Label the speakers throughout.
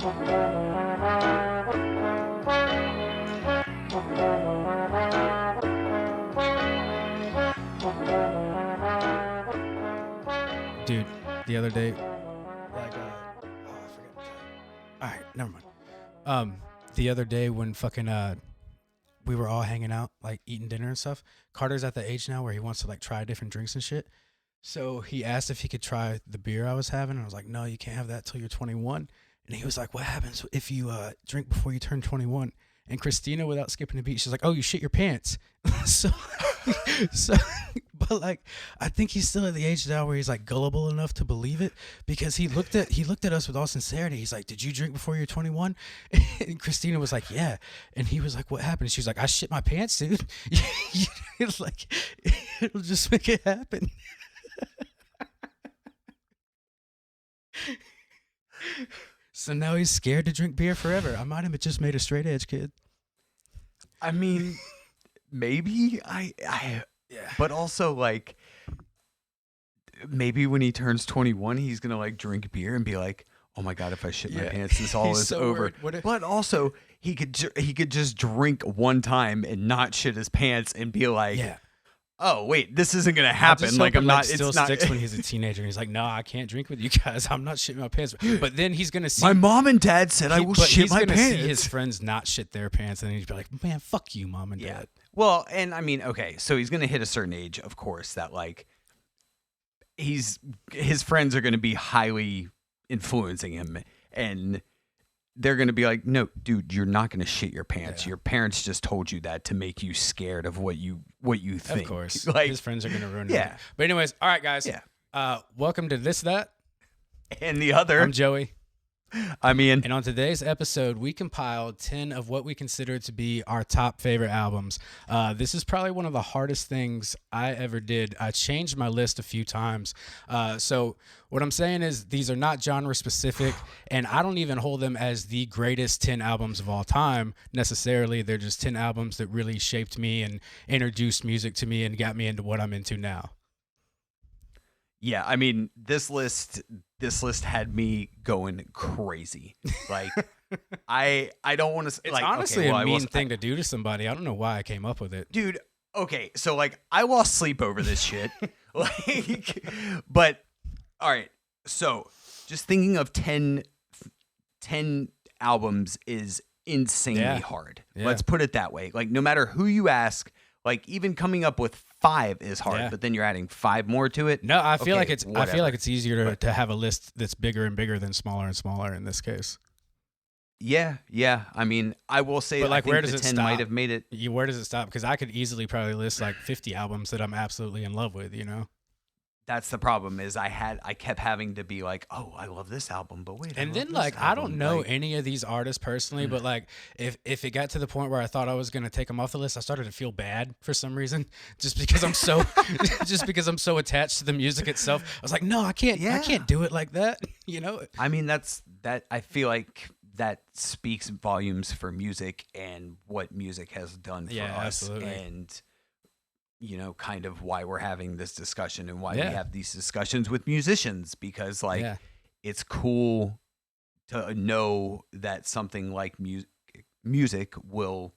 Speaker 1: Dude, the other day, like, oh, I forget. All right, never mind. The other day when fucking we were all hanging out, like eating dinner and stuff. Carter's at the age now where he wants to like try different drinks and shit. So he asked if he could try the beer I was having, and I was like, no, you can't have that till you're 21. And he was like, what happens if you drink before you turn 21? And Christina, without skipping a beat, she's like, oh, you shit your pants. so, so, but like, I think he's still at the age now where he's like gullible enough to believe it, because he looked at us with all sincerity. He's like, did you drink before you're 21? And Christina was like, yeah. And he was like, what happened? She's like, I shit my pants, dude. It's like, it'll just make it happen. So now he's scared to drink beer forever. I might have just made a straight edge kid.
Speaker 2: I mean, maybe
Speaker 1: Yeah.
Speaker 2: but also like maybe when he turns 21, he's gonna like drink beer and be like, oh my god, if I shit my pants, this all is so over. But also he could just drink one time and not shit his pants and be like,
Speaker 1: yeah.
Speaker 2: Oh wait, this isn't gonna happen. Like I'm not.
Speaker 1: Still
Speaker 2: it's not.
Speaker 1: sticks when he's a teenager. And he's like, no, I can't drink with you guys. I'm not shitting my pants. But then he's gonna see
Speaker 2: My mom and dad said I will shit my pants.
Speaker 1: He's gonna see his friends not shit their pants, and he'd be like, man, fuck you, mom and dad.
Speaker 2: Well, and I mean, okay, so he's gonna hit a certain age, of course, that like his friends are gonna be highly influencing him, and they're going to be like, no, dude, you're not going to shit your pants. Yeah. Your parents just told you that to make you scared of what you think.
Speaker 1: Of course.
Speaker 2: Like,
Speaker 1: his friends are going to ruin it.
Speaker 2: Yeah.
Speaker 1: But anyways, all right, guys.
Speaker 2: Yeah.
Speaker 1: Welcome to This, That.
Speaker 2: And the other.
Speaker 1: I'm Joey.
Speaker 2: I'm Ian.
Speaker 1: And on today's episode, we compiled 10 of what we consider to be our top favorite albums. This is probably one of the hardest things I ever did. I changed my list a few times. So what I'm saying is these are not genre specific, and I don't even hold them as the greatest 10 albums of all time necessarily. They're just 10 albums that really shaped me and introduced music to me and got me into what I'm into now.
Speaker 2: Yeah, I mean, this list had me going crazy. Like, I don't want to.
Speaker 1: It's
Speaker 2: like,
Speaker 1: honestly
Speaker 2: okay,
Speaker 1: a mean thing to do to somebody. I don't know why I came up with it,
Speaker 2: dude. Okay, so like, I lost sleep over this shit. Like, but all right. So, just thinking of 10 albums is insanely hard.
Speaker 1: Yeah.
Speaker 2: Let's put it that way. Like, no matter who you ask. Like, even coming up with 5 is hard, but then you're adding 5 more to it.
Speaker 1: No, I feel like it's easier to have a list that's bigger and bigger than smaller and smaller in this case.
Speaker 2: Yeah. I mean, I will say,
Speaker 1: but like,
Speaker 2: I think
Speaker 1: where does
Speaker 2: the
Speaker 1: it
Speaker 2: 10
Speaker 1: stop?
Speaker 2: might have made it.
Speaker 1: Where does it stop? Because I could easily probably list like 50 albums that I'm absolutely in love with. You know.
Speaker 2: That's the problem. Is I kept having to be like, oh, I love this album, but wait.
Speaker 1: And then like, I don't know any of these artists personally, but like, if it got to the point where I thought I was gonna take them off the list, I started to feel bad for some reason, just because I'm so attached to the music itself. I was like, no, I can't do it like that. You know. I
Speaker 2: mean, that I feel like that speaks volumes for music and what music has done for us,
Speaker 1: absolutely.
Speaker 2: And you know, kind of why we're having this discussion and why we have these discussions with musicians, because like it's cool to know that something like music will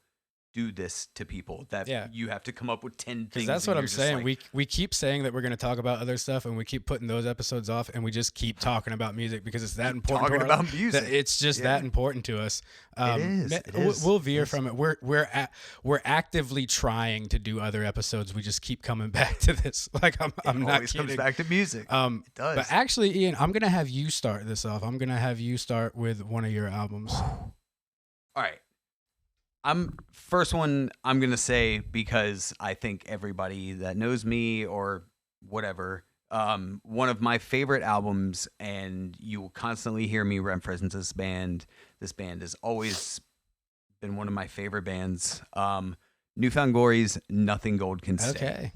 Speaker 2: do this to people, that you have to come up with 10 things.
Speaker 1: That's what I'm saying.
Speaker 2: Like,
Speaker 1: we keep saying that we're going to talk about other stuff, and we keep putting those episodes off, and we just keep talking about music because it's that important.
Speaker 2: Talking about music,
Speaker 1: it's just that important to us.
Speaker 2: It is.
Speaker 1: We'll veer from it. We're actively trying to do other episodes. We just keep coming back to this. Like I'm not
Speaker 2: always
Speaker 1: kidding.
Speaker 2: Comes back to music.
Speaker 1: It
Speaker 2: does.
Speaker 1: But actually, Ian, I'm going to have you start this off. I'm going to have you start with one of your albums.
Speaker 2: All right. First one I'm going to say, because I think everybody that knows me or whatever, one of my favorite albums, and you will constantly hear me reference this band. This band has always been one of my favorite bands. Newfound Glory's Nothing Gold Can Stay.
Speaker 1: Okay.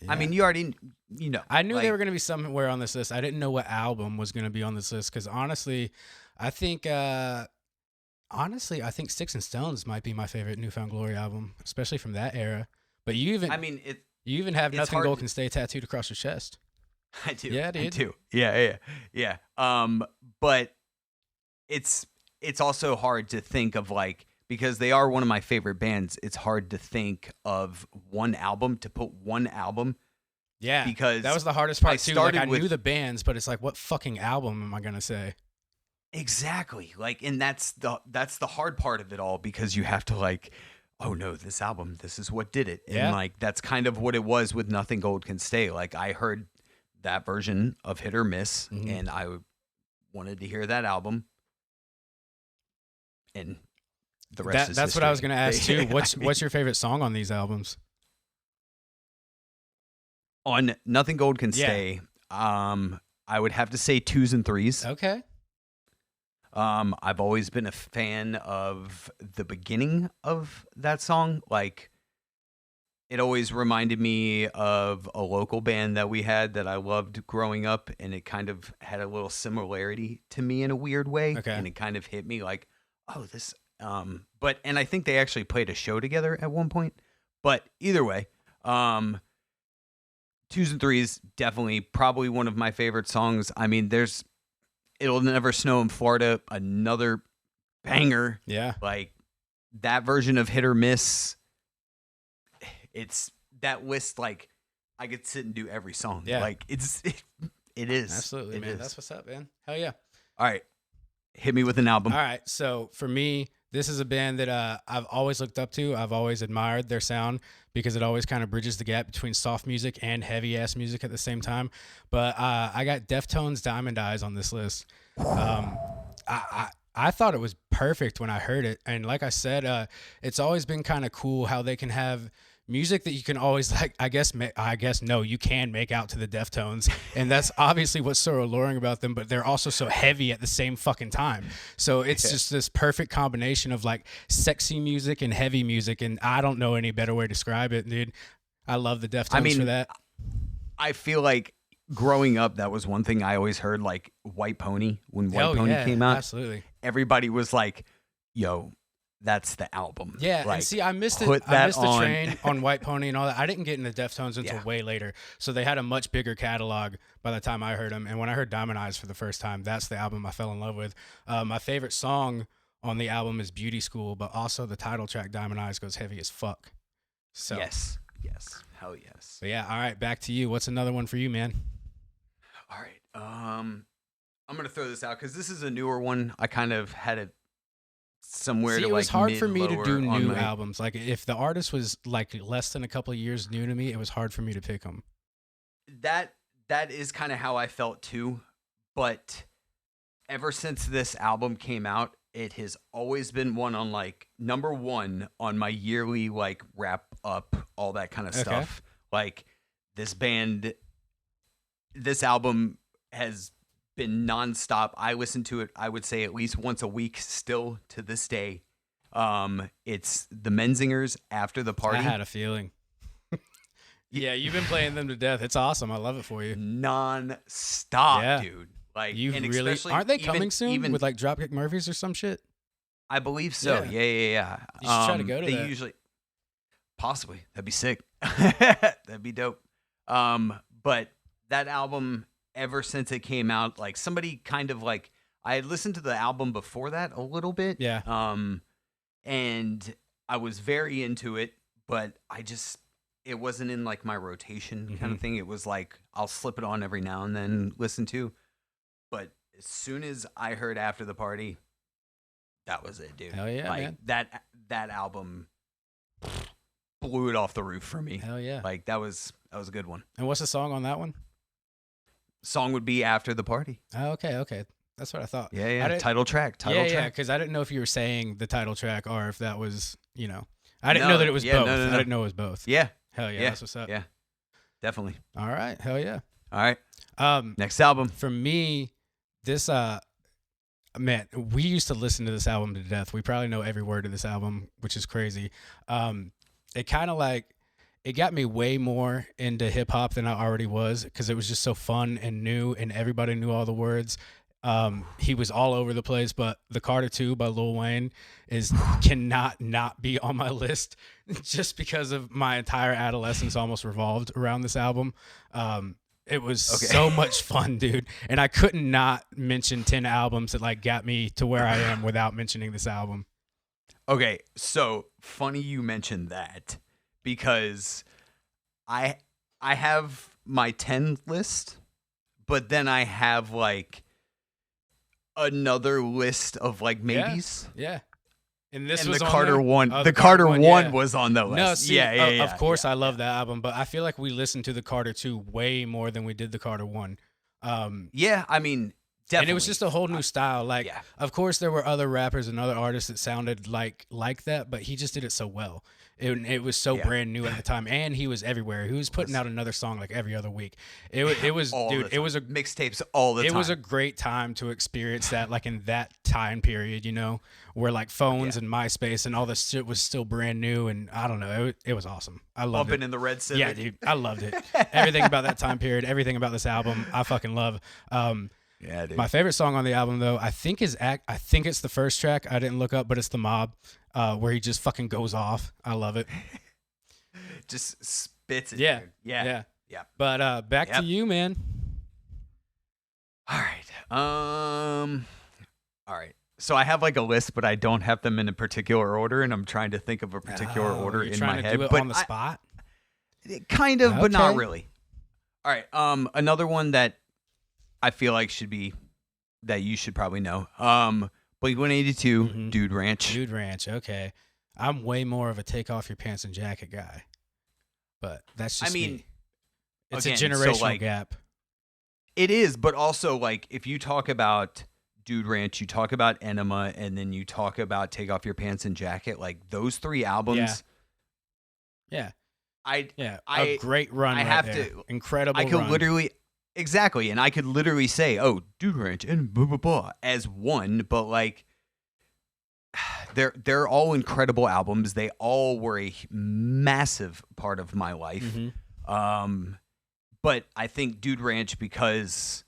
Speaker 1: Yeah.
Speaker 2: I mean, you know.
Speaker 1: I knew they were going to be somewhere on this list. I didn't know what album was going to be on this list, because honestly, I think Sticks and Stones might be my favorite Newfound Glory album, especially from that era. But you even have Nothing Gold Can Stay tattooed across your chest.
Speaker 2: I do.
Speaker 1: Yeah, dude.
Speaker 2: I do. Yeah. But it's also hard to think of like, because they are one of my favorite bands. It's hard to think of one album, to put one album.
Speaker 1: Yeah,
Speaker 2: because
Speaker 1: that was the hardest part too. Like I
Speaker 2: with,
Speaker 1: knew the bands, but it's like, what fucking album am I gonna say?
Speaker 2: Exactly. Like, and that's the hard part of it all, because you have to like, oh no, this album, this is what did it.
Speaker 1: Yeah.
Speaker 2: And like, that's kind of what it was with Nothing Gold Can Stay. Like, I heard that version of Hit or Miss, and I wanted to hear that album. And the rest is
Speaker 1: that's
Speaker 2: history.
Speaker 1: what I was gonna ask too. What's your favorite song on these albums?
Speaker 2: On Nothing Gold Can Stay, I would have to say 2s and 3s.
Speaker 1: Okay.
Speaker 2: I've always been a fan of the beginning of that song. Like, it always reminded me of a local band that we had that I loved growing up, and it kind of had a little similarity to me in a weird way.
Speaker 1: Okay.
Speaker 2: And it kind of hit me like, oh, this, and I think they actually played a show together at one point. But either way, 2s and 3s, definitely probably one of my favorite songs. I mean, there's It'll Never Snow in Florida, another banger.
Speaker 1: Yeah.
Speaker 2: Like, that version of Hit or Miss, it's that list, like, I could sit and do every song.
Speaker 1: Yeah.
Speaker 2: Like, it is.
Speaker 1: Absolutely,
Speaker 2: it
Speaker 1: man.
Speaker 2: is.
Speaker 1: That's what's up, man. Hell yeah.
Speaker 2: All right. Hit me with an album.
Speaker 1: All right. So for me, this is a band that I've always looked up to. I've always admired their sound because it always kind of bridges the gap between soft music and heavy ass music at the same time. But I got Deftones' Diamond Eyes on this list. I thought it was perfect when I heard it. And like I said, it's always been kind of cool how they can have music that you can always, like, I guess no, you can make out to the Deftones, and that's obviously what's so alluring about them, but they're also so heavy at the same fucking time. So it's just this perfect combination of like sexy music and heavy music, and I don't know any better way to describe it, dude. I love the Deftones for that.
Speaker 2: I feel like growing up, that was one thing I always heard, like White Pony, when White Pony came out.
Speaker 1: Absolutely.
Speaker 2: Everybody was like, yo, that's the album.
Speaker 1: Yeah,
Speaker 2: like,
Speaker 1: and see, I missed it. I missed the train on White Pony and all that. I didn't get into Deftones until way later. So they had a much bigger catalog by the time I heard them. And when I heard Diamond Eyes for the first time, that's the album I fell in love with. My favorite song on the album is Beauty School, but also the title track, Diamond Eyes, goes heavy as fuck. So
Speaker 2: yes, hell yes.
Speaker 1: But yeah, all right, back to you. What's another one for you, man?
Speaker 2: All right, I'm gonna throw this out because this is a newer one. I kind of had it somewhere.
Speaker 1: See,
Speaker 2: to
Speaker 1: it was
Speaker 2: like
Speaker 1: hard for me to do new
Speaker 2: my
Speaker 1: albums. Like, if the artist was like less than a couple of years new to me, it was hard for me to pick them.
Speaker 2: That is kind of how I felt too. But ever since this album came out, it has always been one on like number one on my yearly like wrap up, all that kind of stuff. Like, this album has been nonstop. I listen to it, I would say, at least once a week still to this day. It's the Menzingers, After the Party.
Speaker 1: I had a feeling. Yeah, you've been playing them to death. It's awesome. I love it for you.
Speaker 2: Non-stop, dude. Like,
Speaker 1: you
Speaker 2: and
Speaker 1: really aren't they coming soon?
Speaker 2: Even
Speaker 1: with like Dropkick Murphys or some shit?
Speaker 2: I believe so. Yeah.
Speaker 1: You should try to go to
Speaker 2: they
Speaker 1: that.
Speaker 2: Usually, possibly. That'd be sick. That'd be dope. But that album, ever since it came out, like, somebody kind of like, I had listened to the album before that a little bit.
Speaker 1: Yeah.
Speaker 2: And I was very into it, but it wasn't in like my rotation kind of thing. It was like, I'll slip it on every now and then listen to. But as soon as I heard After the Party, that was it, dude.
Speaker 1: Hell yeah,
Speaker 2: like,
Speaker 1: man.
Speaker 2: That album blew it off the roof for me.
Speaker 1: Hell yeah.
Speaker 2: Like, that was a good one.
Speaker 1: And what's the song on that one?
Speaker 2: Song would be After the Party.
Speaker 1: Oh, okay. That's what I thought.
Speaker 2: Yeah. Title track.
Speaker 1: Yeah, because I didn't know if you were saying the title track or if that was, I didn't know that it was both.
Speaker 2: No.
Speaker 1: I didn't know it was both.
Speaker 2: Yeah.
Speaker 1: Hell yeah, that's what's up.
Speaker 2: Yeah, definitely.
Speaker 1: All right, hell yeah.
Speaker 2: All right. Next album.
Speaker 1: For me, this man, we used to listen to this album to death. We probably know every word of this album, which is crazy. It kind of like, it got me way more into hip hop than I already was, because it was just so fun and new, and everybody knew all the words. He was all over the place, but The Carter 2 by Lil Wayne cannot not be on my list, just because of my entire adolescence almost revolved around this album. It was
Speaker 2: Okay.
Speaker 1: so much fun, dude. And I couldn't not mention 10 albums that like got me to where I am without mentioning this album.
Speaker 2: Okay, so funny you mentioned that because I have my 10 list, but then I have like another list of like maybes.
Speaker 1: Yeah. And this
Speaker 2: And
Speaker 1: was
Speaker 2: the
Speaker 1: on
Speaker 2: Carter
Speaker 1: there?
Speaker 2: one,
Speaker 1: Oh,
Speaker 2: the Carter one
Speaker 1: yeah.
Speaker 2: was on the list.
Speaker 1: No, see,
Speaker 2: yeah.
Speaker 1: of course
Speaker 2: yeah,
Speaker 1: I love that album, but I feel like we listened to the Carter 2 way more than we did the Carter 1.
Speaker 2: Yeah, I mean, definitely.
Speaker 1: And it was just a whole new style. Like,
Speaker 2: yeah.
Speaker 1: of course, there were other rappers and other artists that sounded like that, but he just did it so well. It was so brand new at the time, and he was everywhere. He was putting out another song like every other week. It was, dude. It was a
Speaker 2: mixtapes all the time.
Speaker 1: It was a great time to experience that, like in that time period, you know, where like phones and MySpace and all this shit was still brand new, and I don't know, it was awesome. I loved
Speaker 2: Bumping
Speaker 1: it.
Speaker 2: in the red Civic.
Speaker 1: Yeah, dude, I loved it. Everything about that time period, everything about this album, I fucking love.
Speaker 2: Yeah, dude.
Speaker 1: My favorite song on the album, though, I think it's the first track. I didn't look up, but it's The Mob, where he just fucking goes off. I love it.
Speaker 2: Just spits it.
Speaker 1: Yeah,
Speaker 2: dude.
Speaker 1: yeah.
Speaker 2: Yeah.
Speaker 1: But back to you, man.
Speaker 2: All right. All right. So I have like a list, but I don't have them in a particular order, and I'm trying to think of a particular order
Speaker 1: you're
Speaker 2: in
Speaker 1: trying
Speaker 2: my
Speaker 1: to
Speaker 2: head.
Speaker 1: do it
Speaker 2: but
Speaker 1: on the spot?
Speaker 2: Kind of, but not
Speaker 1: Okay.
Speaker 2: really. All right. Another one that I feel like that you should probably know. Blink-182, Dude Ranch.
Speaker 1: Dude Ranch, okay. I'm way more of a take off your pants and jacket guy. But that's just me. It's
Speaker 2: again,
Speaker 1: a
Speaker 2: so,
Speaker 1: generational
Speaker 2: like,
Speaker 1: gap.
Speaker 2: It is, but also like if you talk about Dude Ranch, you talk about Enema, and then you talk about Take Off Your Pants and Jacket, like those three albums.
Speaker 1: Yeah.
Speaker 2: A
Speaker 1: great run.
Speaker 2: I
Speaker 1: right
Speaker 2: have
Speaker 1: there.
Speaker 2: to.
Speaker 1: Incredible.
Speaker 2: I could
Speaker 1: run.
Speaker 2: literally. Exactly, and I could literally say, "Oh, Dude Ranch and blah blah blah" as one, but like, they're all incredible albums. They all were a massive part of my life. But I think Dude Ranch, because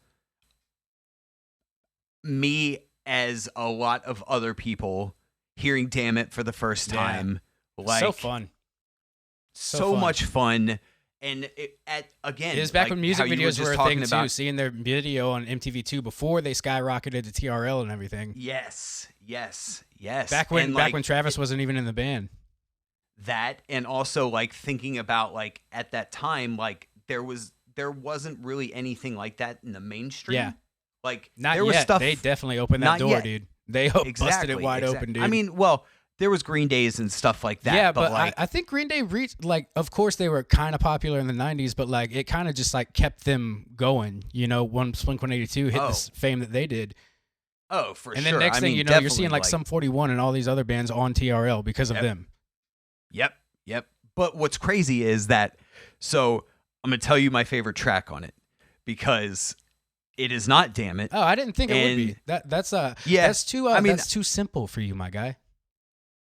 Speaker 2: me, as a lot of other people, hearing "Damn It" for the first time, like
Speaker 1: so fun,
Speaker 2: so much fun. And it
Speaker 1: was back
Speaker 2: like
Speaker 1: when music
Speaker 2: how you
Speaker 1: videos were a
Speaker 2: talking
Speaker 1: thing
Speaker 2: about,
Speaker 1: too. Seeing their video on MTV2 before they skyrocketed to TRL and everything.
Speaker 2: Yes.
Speaker 1: Back when Travis wasn't even in the band.
Speaker 2: That, and also like thinking about like at that time, like there wasn't really anything like that in the mainstream.
Speaker 1: Yeah.
Speaker 2: Like
Speaker 1: Not
Speaker 2: there
Speaker 1: yet.
Speaker 2: was stuff.
Speaker 1: They definitely opened that
Speaker 2: not
Speaker 1: door,
Speaker 2: yet.
Speaker 1: dude. They busted it wide open, dude.
Speaker 2: I mean, well, there was Green Days and stuff like that.
Speaker 1: Yeah,
Speaker 2: but like,
Speaker 1: I think Green Day reached, like, of course they were kind of popular in the 90s, but like it kind of just like kept them going, you know, once Blink-182 hit the fame that they did.
Speaker 2: Oh, for
Speaker 1: and
Speaker 2: sure.
Speaker 1: then next thing you know, you're seeing like
Speaker 2: definitely,
Speaker 1: Sum 41 and all these other bands on TRL because of them.
Speaker 2: Yep. But what's crazy is that, so I'm going to tell you my favorite track on it because it is not "Damn It."
Speaker 1: Oh, I didn't think it would be. That's too simple for you, my guy.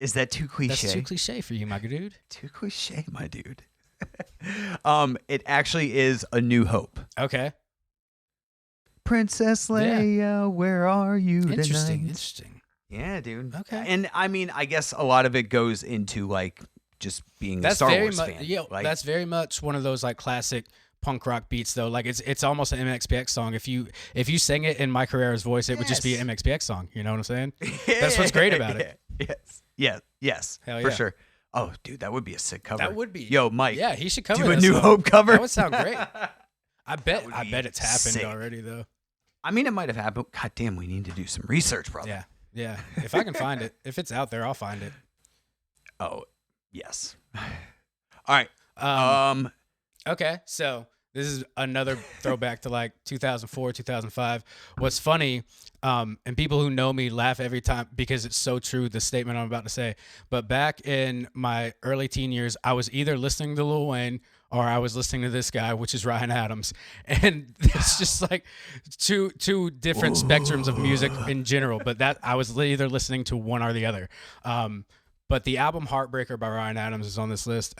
Speaker 2: Is that too cliche?
Speaker 1: That's too cliche for you, my dude.
Speaker 2: Too cliche, my dude. It actually is "A New Hope."
Speaker 1: Okay.
Speaker 2: Princess Leia, where are you tonight?
Speaker 1: Interesting.
Speaker 2: Yeah, dude.
Speaker 1: Okay.
Speaker 2: And I mean, I guess a lot of it goes into like just being a Star Wars fan.
Speaker 1: Yeah,
Speaker 2: like,
Speaker 1: that's very much one of those like classic punk rock beats, though. Like it's almost an MXPX song. If you sang it in Mike Herrera's voice, it would just be an MXPX song. You know what I'm saying? That's what's great about it.
Speaker 2: Yes.
Speaker 1: Hell
Speaker 2: for
Speaker 1: yeah.
Speaker 2: sure. Oh, dude, that would be a sick cover.
Speaker 1: That would be.
Speaker 2: Yo, Mike.
Speaker 1: Yeah, he should cover
Speaker 2: do a
Speaker 1: that
Speaker 2: New
Speaker 1: song.
Speaker 2: Hope cover.
Speaker 1: That would sound great. I bet it's happened
Speaker 2: sick.
Speaker 1: already, though.
Speaker 2: I mean, it might have happened. God damn, we need to do some research, brother.
Speaker 1: Yeah. If I can find it, if it's out there, I'll find it.
Speaker 2: Oh, yes. All right.
Speaker 1: Okay, so this is another throwback to like 2004, 2005. What's funny, and people who know me laugh every time because it's so true, the statement I'm about to say. But back in my early teen years, I was either listening to Lil Wayne or I was listening to this guy, which is Ryan Adams. And it's just like two different spectrums of music in general. But that I was either listening to one or the other. But the album Heartbreaker by Ryan Adams is on this list.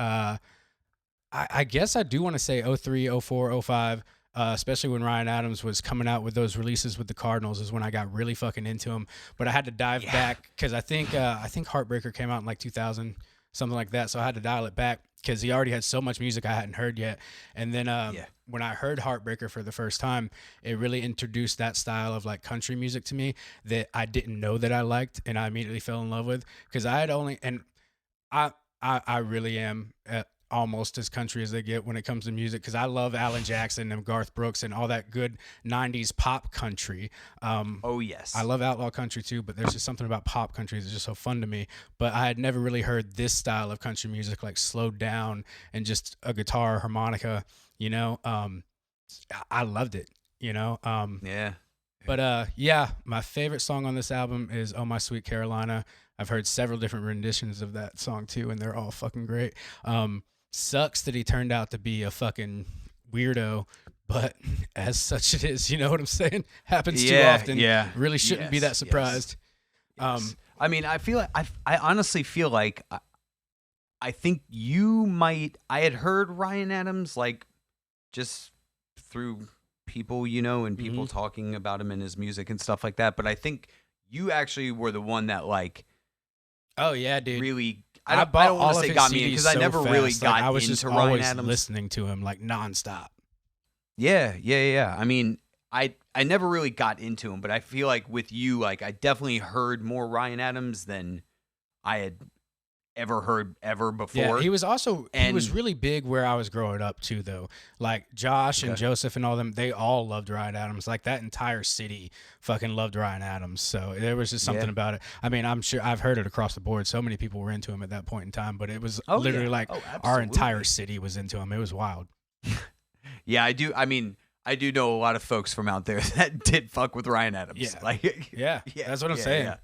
Speaker 1: I guess I do want to say 03, 04, 05, especially when Ryan Adams was coming out with those releases with the Cardinals is when I got really fucking into him. But I had to dive back because I think Heartbreaker came out in like 2000, something like that. So I had to dial it back. because he already had so much music I hadn't heard yet. And then
Speaker 2: Yeah.
Speaker 1: when I heard Heartbreaker for the first time, it really introduced that style of like country music to me that I didn't know that I liked, and I immediately fell in love with, because I had only and I really am almost as country as they get when it comes to music, because I love Alan Jackson and Garth Brooks and all that good 90s pop country.
Speaker 2: Oh yes.
Speaker 1: I love outlaw country too, but there's just something about pop country that's just so fun to me. But I had never really heard this style of country music, like slowed down and just a guitar, harmonica, you know. I loved it, you know.
Speaker 2: Yeah.
Speaker 1: But yeah, my favorite song on this album is "Oh My Sweet Carolina." I've heard several different renditions of that song too, and they're all fucking great. Sucks that he turned out to be a fucking weirdo, but as such it is. You know what I'm saying? Happens too often.
Speaker 2: Yeah.
Speaker 1: Really shouldn't be that surprised.
Speaker 2: Yes. I mean, I feel like I honestly feel like I think you might. I had heard Ryan Adams like just through people, you know, and people talking about him and his music and stuff like that. But I think you actually were the one that like.
Speaker 1: Oh yeah, dude.
Speaker 2: Really,
Speaker 1: I
Speaker 2: don't
Speaker 1: bought
Speaker 2: want
Speaker 1: all
Speaker 2: to say
Speaker 1: of
Speaker 2: got
Speaker 1: his
Speaker 2: me in
Speaker 1: CDs
Speaker 2: because
Speaker 1: so
Speaker 2: I never really
Speaker 1: fast.
Speaker 2: got
Speaker 1: Like, I was
Speaker 2: into
Speaker 1: just
Speaker 2: Ryan
Speaker 1: always
Speaker 2: Adams.
Speaker 1: listening to him like nonstop.
Speaker 2: Yeah. I mean, I never really got into him, but I feel like with you, like I definitely heard more Ryan Adams than I had ever heard before.
Speaker 1: Yeah, he was also he was
Speaker 2: And-
Speaker 1: really big where I was growing up too, though. Like Josh and
Speaker 2: Okay.
Speaker 1: Joseph and all them, they all loved Ryan Adams. Like that entire city fucking loved Ryan Adams. So there was just something
Speaker 2: Yeah.
Speaker 1: about it. I mean, I'm sure I've heard it across the board. So many people were into him at that point in time, but it was
Speaker 2: Oh,
Speaker 1: literally
Speaker 2: yeah.
Speaker 1: like
Speaker 2: Oh,
Speaker 1: our entire
Speaker 2: absolutely.
Speaker 1: city was into him. It was wild.
Speaker 2: Yeah, I do. I mean, I do know a lot of folks from out there that did fuck with Ryan Adams.
Speaker 1: Yeah.
Speaker 2: Like,
Speaker 1: Yeah, that's what I'm saying.
Speaker 2: Yeah.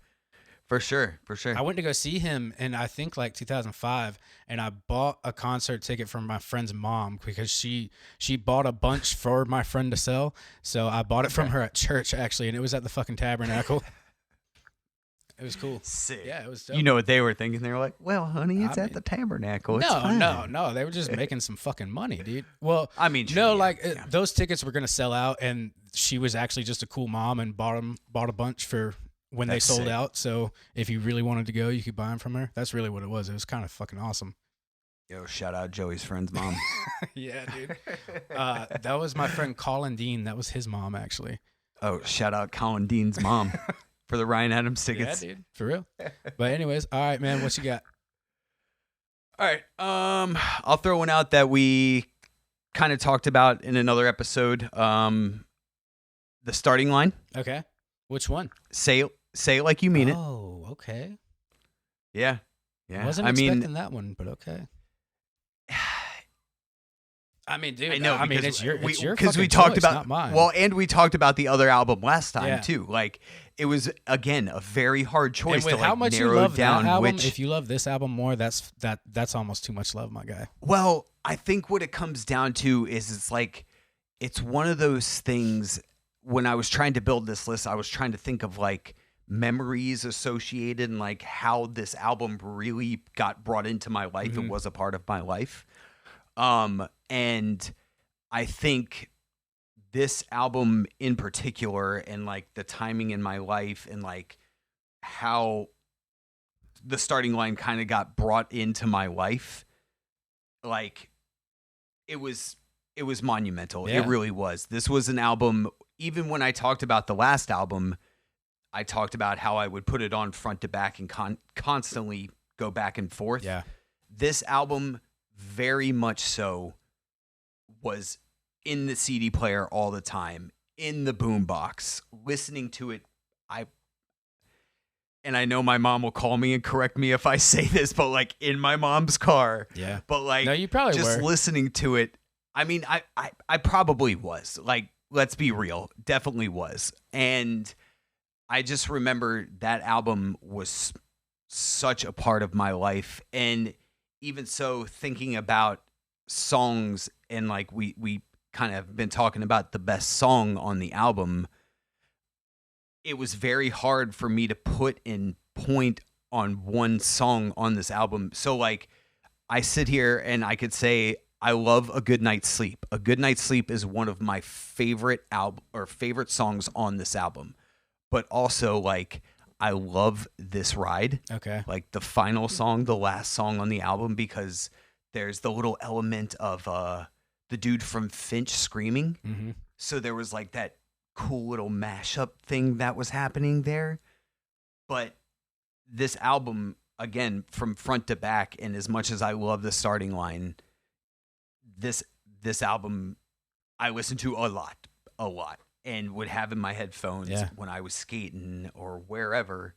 Speaker 2: For sure.
Speaker 1: I went to go see him in I think like 2005, and I bought a concert ticket from my friend's mom because she bought a bunch for my friend to sell. So I bought it from her at church actually, and it was at the fucking Tabernacle. It was cool.
Speaker 2: Sick.
Speaker 1: Yeah, it was dope.
Speaker 2: You know what they were thinking? They were like, "Well, honey, it's
Speaker 1: I
Speaker 2: at
Speaker 1: mean-
Speaker 2: the Tabernacle. It's
Speaker 1: No,
Speaker 2: fine."
Speaker 1: no. They were just making some fucking money, dude. Well,
Speaker 2: I mean,
Speaker 1: no,
Speaker 2: yeah,
Speaker 1: like
Speaker 2: yeah.
Speaker 1: those tickets were gonna sell out, and she was actually just a cool mom and bought a bunch for when
Speaker 2: That's
Speaker 1: they sold
Speaker 2: sick.
Speaker 1: out. So if you really wanted to go, you could buy them from her. That's really what it was. It was kind of fucking awesome.
Speaker 2: Yo, shout out Joey's friend's mom.
Speaker 1: Yeah, dude. That was my friend Colin Dean. That was his mom, actually.
Speaker 2: Oh, shout out Colin Dean's mom for the Ryan Adams
Speaker 1: Yeah,
Speaker 2: tickets.
Speaker 1: dude. For real. But anyways, all right, man. What you got?
Speaker 2: All right. I'll throw one out that we kind of talked about in another episode. The starting line.
Speaker 1: Okay. Which one?
Speaker 2: Say it like you mean it.
Speaker 1: Oh, okay.
Speaker 2: Yeah. Yeah.
Speaker 1: Wasn't
Speaker 2: I
Speaker 1: expecting
Speaker 2: mean,
Speaker 1: that one, but okay. I mean, dude.
Speaker 2: I know
Speaker 1: I mean,
Speaker 2: because
Speaker 1: it's your
Speaker 2: because we
Speaker 1: fucking
Speaker 2: talked
Speaker 1: choice,
Speaker 2: about
Speaker 1: not mine.
Speaker 2: well, and we talked about the other album last time
Speaker 1: Yeah.
Speaker 2: too. Like it was again a very hard choice
Speaker 1: and with
Speaker 2: to like
Speaker 1: how much you
Speaker 2: narrow
Speaker 1: love
Speaker 2: down
Speaker 1: that album,
Speaker 2: which.
Speaker 1: if you love this album more, that's almost too much love, my guy.
Speaker 2: Well, I think what it comes down to is it's like it's one of those things. When I was trying to build this list, I was trying to think of like memories associated and like how this album really got brought into my life and was a part of my life. And I think this album in particular and like the timing in my life and like how the starting line kind of got brought into my life, like it was monumental.
Speaker 1: Yeah.
Speaker 2: It really was. This was an album. Even when I talked about the last album, I talked about how I would put it on front to back and constantly go back and forth.
Speaker 1: Yeah.
Speaker 2: This album very much so was in the CD player all the time, in the boombox, listening to it. And I know my mom will call me and correct me if I say this, but like in my mom's car.
Speaker 1: Yeah.
Speaker 2: But like
Speaker 1: No, you probably
Speaker 2: just
Speaker 1: were.
Speaker 2: listening to it. I mean, I probably was. Like, let's be real, definitely was. And I just remember that album was such a part of my life. And even so, thinking about songs and like we kind of been talking about the best song on the album, it was very hard for me to put in point on one song on this album. So like I sit here and I could say I love A Good Night's Sleep. A Good Night's Sleep is one of my favorite favorite songs on this album. But also like I love This Ride.
Speaker 1: Okay.
Speaker 2: Like the final song, the last song on the album, because there's the little element of the dude from Finch screaming.
Speaker 1: Mm-hmm.
Speaker 2: So there was like that cool little mashup thing that was happening there. But this album, again, from front to back, and as much as I love the starting line, this album I listened to a lot, and would have in my headphones when I was skating or wherever.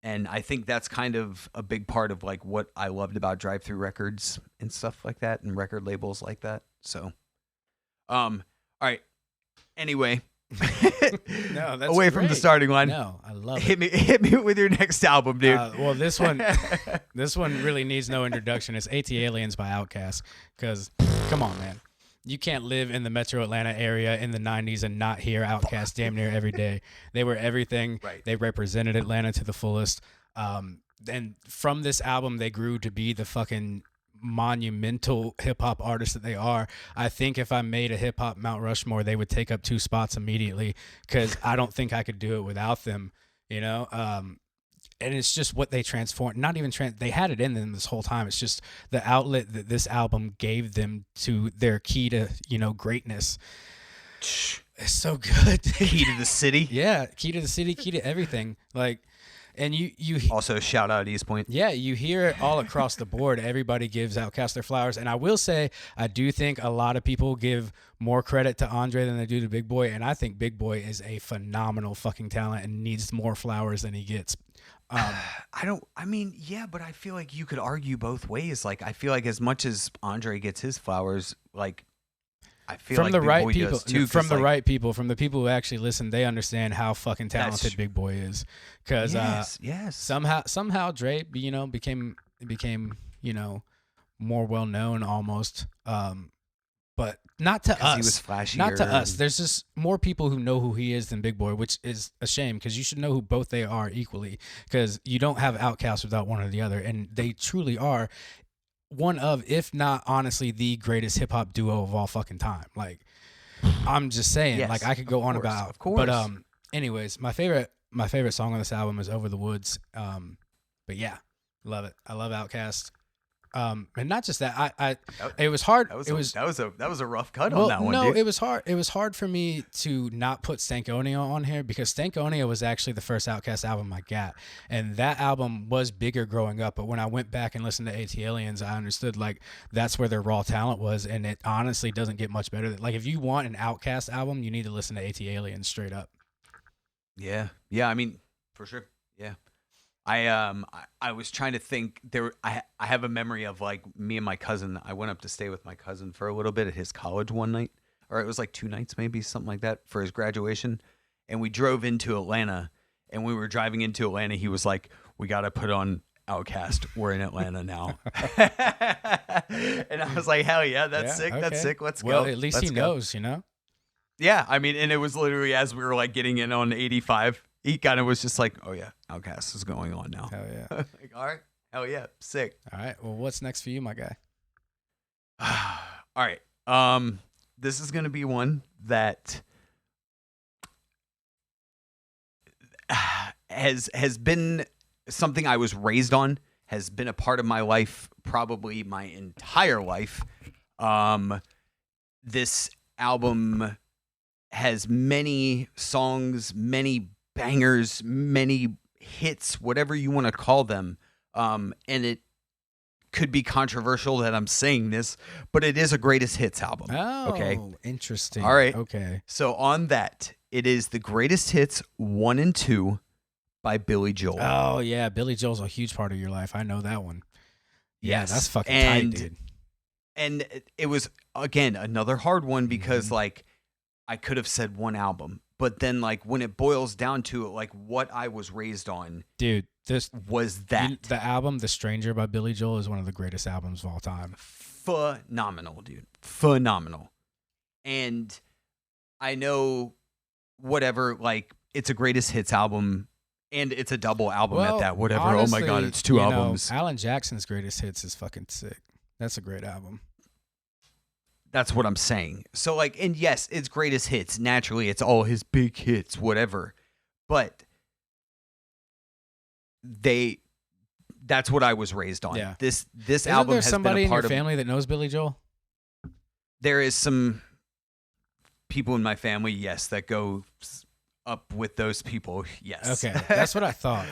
Speaker 2: And I think that's kind of a big part of like what I loved about Drive-Thru Records and stuff like that, and record labels like that. So, all right. Anyway,
Speaker 1: no, that's
Speaker 2: away
Speaker 1: great.
Speaker 2: from the starting line.
Speaker 1: No, I love
Speaker 2: it. Hit me with your next album, dude.
Speaker 1: Well, this one really needs no introduction. It's AT-Aliens by Outkast. Because, come on, man. You can't live in the metro Atlanta area in the 90s and not hear Outkast damn near every day. They were everything.
Speaker 2: Right.
Speaker 1: They represented Atlanta to the fullest. And from this album, they grew to be the fucking monumental hip-hop artists that they are. I think if I made a hip-hop Mount Rushmore, they would take up 2 spots immediately, because I don't think I could do it without them, you know? And it's just what they transformed. Not even they had it in them this whole time. It's just the outlet that this album gave them to their key to, greatness. It's so good.
Speaker 2: Key to the city.
Speaker 1: Yeah, key to the city, key to everything. Like, and you
Speaker 2: also shout out East Point.
Speaker 1: Yeah, you hear it all across the board. Everybody gives Outkast their flowers, and I will say I do think a lot of people give more credit to Andre than they do to Big Boy, and I think Big Boy is a phenomenal fucking talent and needs more flowers than he gets.
Speaker 2: But I feel like you could argue both ways. Like, I feel like as much as Andre gets his flowers, like, I feel
Speaker 1: from
Speaker 2: like
Speaker 1: the
Speaker 2: Big
Speaker 1: right
Speaker 2: Boy
Speaker 1: people,
Speaker 2: does too,
Speaker 1: from the right people, from the people who actually listen, they understand how fucking talented Big Boy is. Because
Speaker 2: yes,
Speaker 1: somehow Dre, became more well known almost. But not to us.
Speaker 2: He was flashier.
Speaker 1: Not to us. There's just more people who know who he is than Big Boy, which is a shame, because you should know who both they are equally, because you don't have Outkast without one or the other, and they truly are one of, if not honestly, the greatest hip hop duo of all fucking time. Like, I'm just saying,
Speaker 2: yes,
Speaker 1: like, I could go on about.
Speaker 2: Of course.
Speaker 1: But anyways, my favorite song on this album is Over the Woods. But yeah, love it. I love Outkast. And not just that, it was hard. That
Speaker 2: was a rough cut on that one.
Speaker 1: No,
Speaker 2: dude.
Speaker 1: it was hard. It was hard for me to not put Stankonia on here, because Stankonia was actually the first Outkast album I got, and that album was bigger growing up. But when I went back and listened to AT-Aliens, I understood like that's where their raw talent was, and it honestly doesn't get much better. Like, if you want an Outkast album, you need to listen to AT-Aliens straight up.
Speaker 2: Yeah. I mean, for sure. Yeah. I was trying to think there. I have a memory of like me and my cousin. I went up to stay with my cousin for a little bit at his college one night, or it was like 2 nights, maybe something like that, for his graduation. And we drove into Atlanta, and we were driving into Atlanta. He was like, "We got to put on Outkast. We're in Atlanta now." And I was like, "Hell yeah, that's sick. Okay. That's sick. Let's go."
Speaker 1: Well, at least
Speaker 2: Let's
Speaker 1: he
Speaker 2: go.
Speaker 1: knows,
Speaker 2: Yeah, I mean, and it was literally as we were like getting in on 85. He kind of was just like, "Oh yeah, Outkast is going on now."
Speaker 1: Hell yeah.
Speaker 2: Like, all right, hell yeah, sick.
Speaker 1: All right. Well, what's next for you, my guy?
Speaker 2: All right. This is gonna be one that has been something I was raised on, has been a part of my life probably my entire life. This album has many songs, many bangers, many hits, whatever you want to call them. And it could be controversial that I'm saying this, but it is a greatest hits album.
Speaker 1: Oh,
Speaker 2: okay.
Speaker 1: Interesting.
Speaker 2: All right.
Speaker 1: Okay.
Speaker 2: So on that, it is the greatest hits 1 and 2 by Billy Joel.
Speaker 1: Oh yeah, Billy Joel's a huge part of your life. I know that one. Yeah,
Speaker 2: Yes.
Speaker 1: that's fucking tight, dude.
Speaker 2: And it was, again, another hard one because like I could have said one album, but then like when it boils down to it, like what I was raised on,
Speaker 1: dude, this
Speaker 2: was that
Speaker 1: the album "The Stranger" by Billy Joel is one of the greatest albums of all time.
Speaker 2: Phenomenal, dude. Phenomenal. And I know whatever, like it's a greatest hits album and it's a double album at that, whatever.
Speaker 1: Honestly,
Speaker 2: oh my God, it's 2 albums.
Speaker 1: Alan Jackson's greatest hits is fucking sick. That's a great album.
Speaker 2: That's what I'm saying. So like, and yes, it's greatest hits. Naturally, it's all his big hits, whatever. But they that's what I was raised on.
Speaker 1: Yeah.
Speaker 2: This
Speaker 1: Isn't
Speaker 2: album
Speaker 1: there
Speaker 2: has
Speaker 1: somebody
Speaker 2: been a
Speaker 1: in your
Speaker 2: part of.
Speaker 1: family that knows Billy Joel?
Speaker 2: There is some people in my family, yes, that go up with those people. Yes.
Speaker 1: Okay, that's what I thought.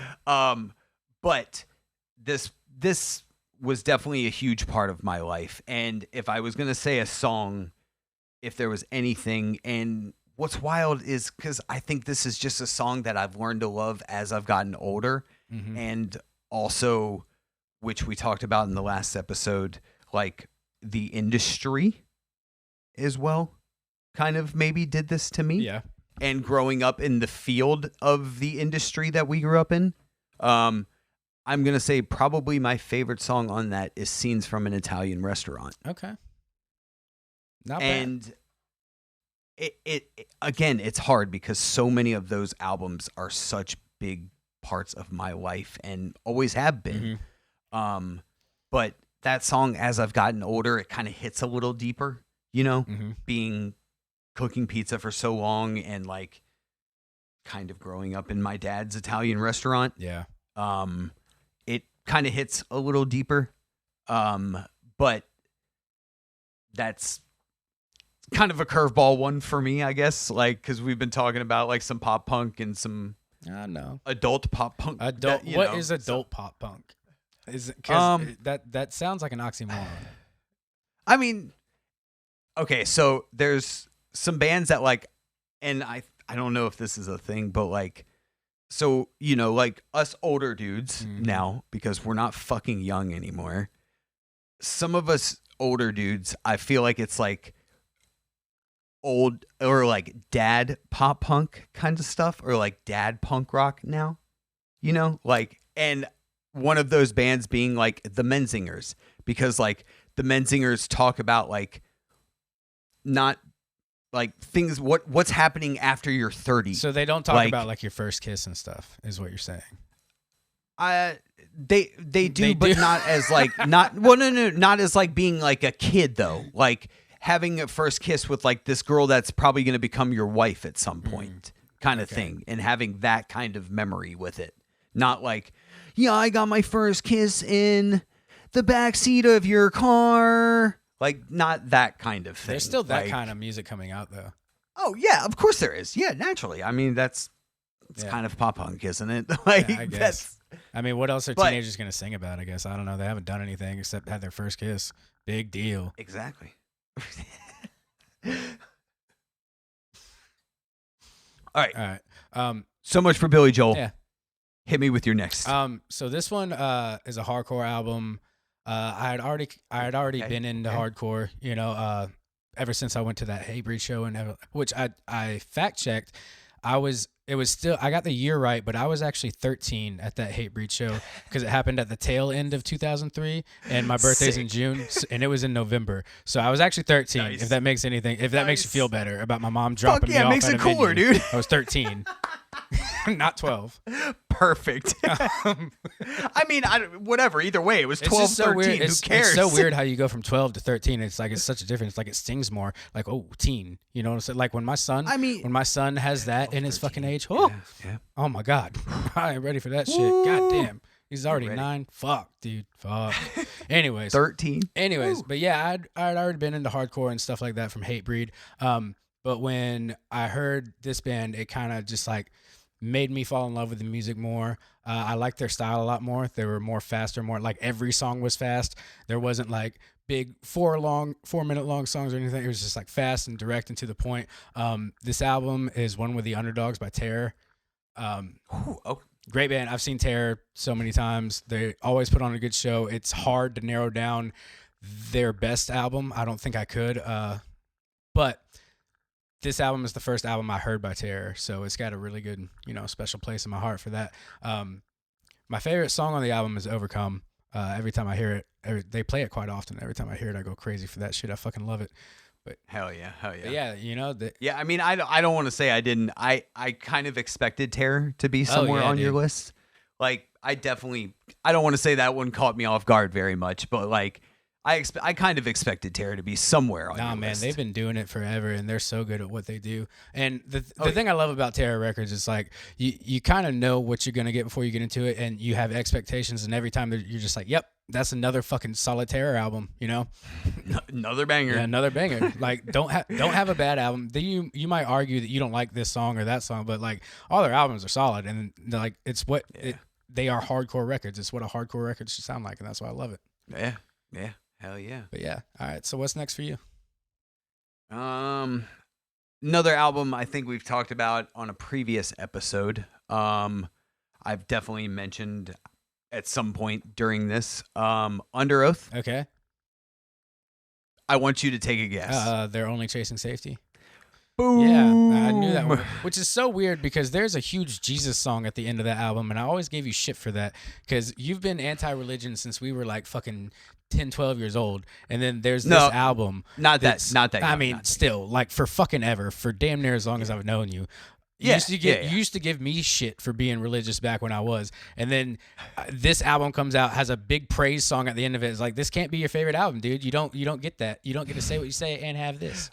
Speaker 2: But this was definitely a huge part of my life. And if I was gonna say a song, if there was anything, and what's wild is because I think this is just a song that I've learned to love as I've gotten older, and also, which we talked about in the last episode, like the industry as well, kind of maybe did this to me.
Speaker 1: Yeah.
Speaker 2: And growing up in the field of the industry that we grew up in, I'm going to say probably my favorite song on that is Scenes from an Italian Restaurant.
Speaker 1: Okay. Not
Speaker 2: And
Speaker 1: bad.
Speaker 2: it again, it's hard because so many of those albums are such big parts of my life and always have been. But that song, as I've gotten older, it kind of hits a little deeper, you know, being cooking pizza for so long and like kind of growing up in my dad's Italian restaurant.
Speaker 1: Yeah.
Speaker 2: It kind of hits a little deeper. But that's kind of a curveball one for me, I guess, like, because we've been talking about like some pop punk and some adult pop punk.
Speaker 1: What is adult pop punk? Is it, 'cause that sounds like an oxymoron.
Speaker 2: I mean, okay, so there's some bands that like, and I don't know if this is a thing, but like, so, you know, like us older dudes now, because we're not fucking young anymore. Some of us older dudes, I feel like it's like old or like dad pop punk kind of stuff, or like dad punk rock now, you know, like, and one of those bands being like the Menzingers, because like the Menzingers talk about like not like things, what's happening after you're 30.
Speaker 1: So they don't talk
Speaker 2: like,
Speaker 1: about like your first kiss and stuff, is what you're saying.
Speaker 2: They do, but not as like not as like being like a kid though. Like having a first kiss with like this girl that's probably going to become your wife at some point, kind of thing, and having that kind of memory with it. Not like, yeah, I got my first kiss in the backseat of your car. Like, not that kind of thing.
Speaker 1: There's still that
Speaker 2: like,
Speaker 1: kind of music coming out though.
Speaker 2: Oh yeah, of course there is. Yeah, naturally. I mean, it's kind of pop punk, isn't it? Like,
Speaker 1: I guess. I mean, what else are teenagers going to sing about? I guess I don't know. They haven't done anything except had their first kiss. Big deal.
Speaker 2: Exactly. All right. So much for Billy Joel.
Speaker 1: Yeah.
Speaker 2: Hit me with your next.
Speaker 1: So this one is a hardcore album. I had already been into hardcore, you know, ever since I went to that Hatebreed show, and which I fact checked. I got the year right, but I was actually 13 at that Hatebreed show because it happened at the tail end of 2003, and my birthday's in June, and it was in November. So I was actually 13.
Speaker 2: Nice.
Speaker 1: If that makes that makes you feel better about my mom dropping me off.
Speaker 2: Yeah, makes
Speaker 1: at
Speaker 2: it
Speaker 1: a
Speaker 2: cooler,
Speaker 1: venue.
Speaker 2: dude.
Speaker 1: I was 13, not 12.
Speaker 2: Perfect. I mean, whatever. Either way, it was 12,
Speaker 1: so
Speaker 2: 13.
Speaker 1: weird.
Speaker 2: Who cares?
Speaker 1: It's so weird how you go from 12 to 13. It's like it's such a difference. Like it stings more. Like, oh, teen. You know what I'm saying? Like when my son has that in his fucking age. Oh, oh my God. I ain't ready for that shit. God damn. He's already 9. Fuck, dude. Fuck. Anyways.
Speaker 2: 13.
Speaker 1: Anyways, but yeah, I'd already been into hardcore and stuff like that from Hatebreed. But when I heard this band, it kind of just like made me fall in love with the music more. I liked their style a lot more. They were more faster, more like every song was fast. There wasn't like big 4-minute long songs or anything. It was just like fast and direct and to the point. This album is One with the Underdogs by Terror. Great band. I've seen Terror so many times. They always put on a good show. It's hard to narrow down their best album. I don't think I could. But this album is the first album I heard by Terror, so it's got a really good, special place in my heart for that. My favorite song on the album is Overcome. Every time I hear it, they play it quite often. Every time I hear it, I go crazy for that shit. I fucking love it. But
Speaker 2: hell yeah.
Speaker 1: Yeah,
Speaker 2: I mean, I don't want to say I didn't. I kind of expected Terror to be somewhere on your list. Like, I don't want to say that one caught me off guard very much, but like, I kind of expected Terror to be somewhere on
Speaker 1: Nah,
Speaker 2: your
Speaker 1: man,
Speaker 2: list.
Speaker 1: they've been doing it forever, and they're so good at what they do. And the
Speaker 2: Oh,
Speaker 1: thing I love about Terror Records is like you kind of know what you're gonna get before you get into it, and you have expectations. And every time you're just like, "Yep, that's another fucking solid Terror album," you know?
Speaker 2: Another banger.
Speaker 1: Yeah, another banger. Like don't have a bad album. Then you might argue that you don't like this song or that song, but like all their albums are solid, and like it's what they are hardcore records. It's what a hardcore record should sound like, and that's why I love it.
Speaker 2: Yeah. Yeah. Hell yeah.
Speaker 1: But yeah, all right. So what's next for you?
Speaker 2: Another album I think we've talked about on a previous episode. I've definitely mentioned at some point during this. Under Oath.
Speaker 1: Okay.
Speaker 2: I want you to take a guess.
Speaker 1: They're only chasing safety.
Speaker 2: Boom.
Speaker 1: Yeah, I knew that one. Which is so weird because there's a huge Jesus song at the end of that album, and I always gave you shit for that because you've been anti-religion since we were like fucking 10, 12 years old, and then there's this album.
Speaker 2: Not that.
Speaker 1: I mean, still, like for fucking ever, for damn near as long as I've known you. You used to give me shit for being religious back when I was, and then this album comes out, has a big praise song at the end of it. It's like, this can't be your favorite album, dude. You don't get that. You don't get to say what you say and have this.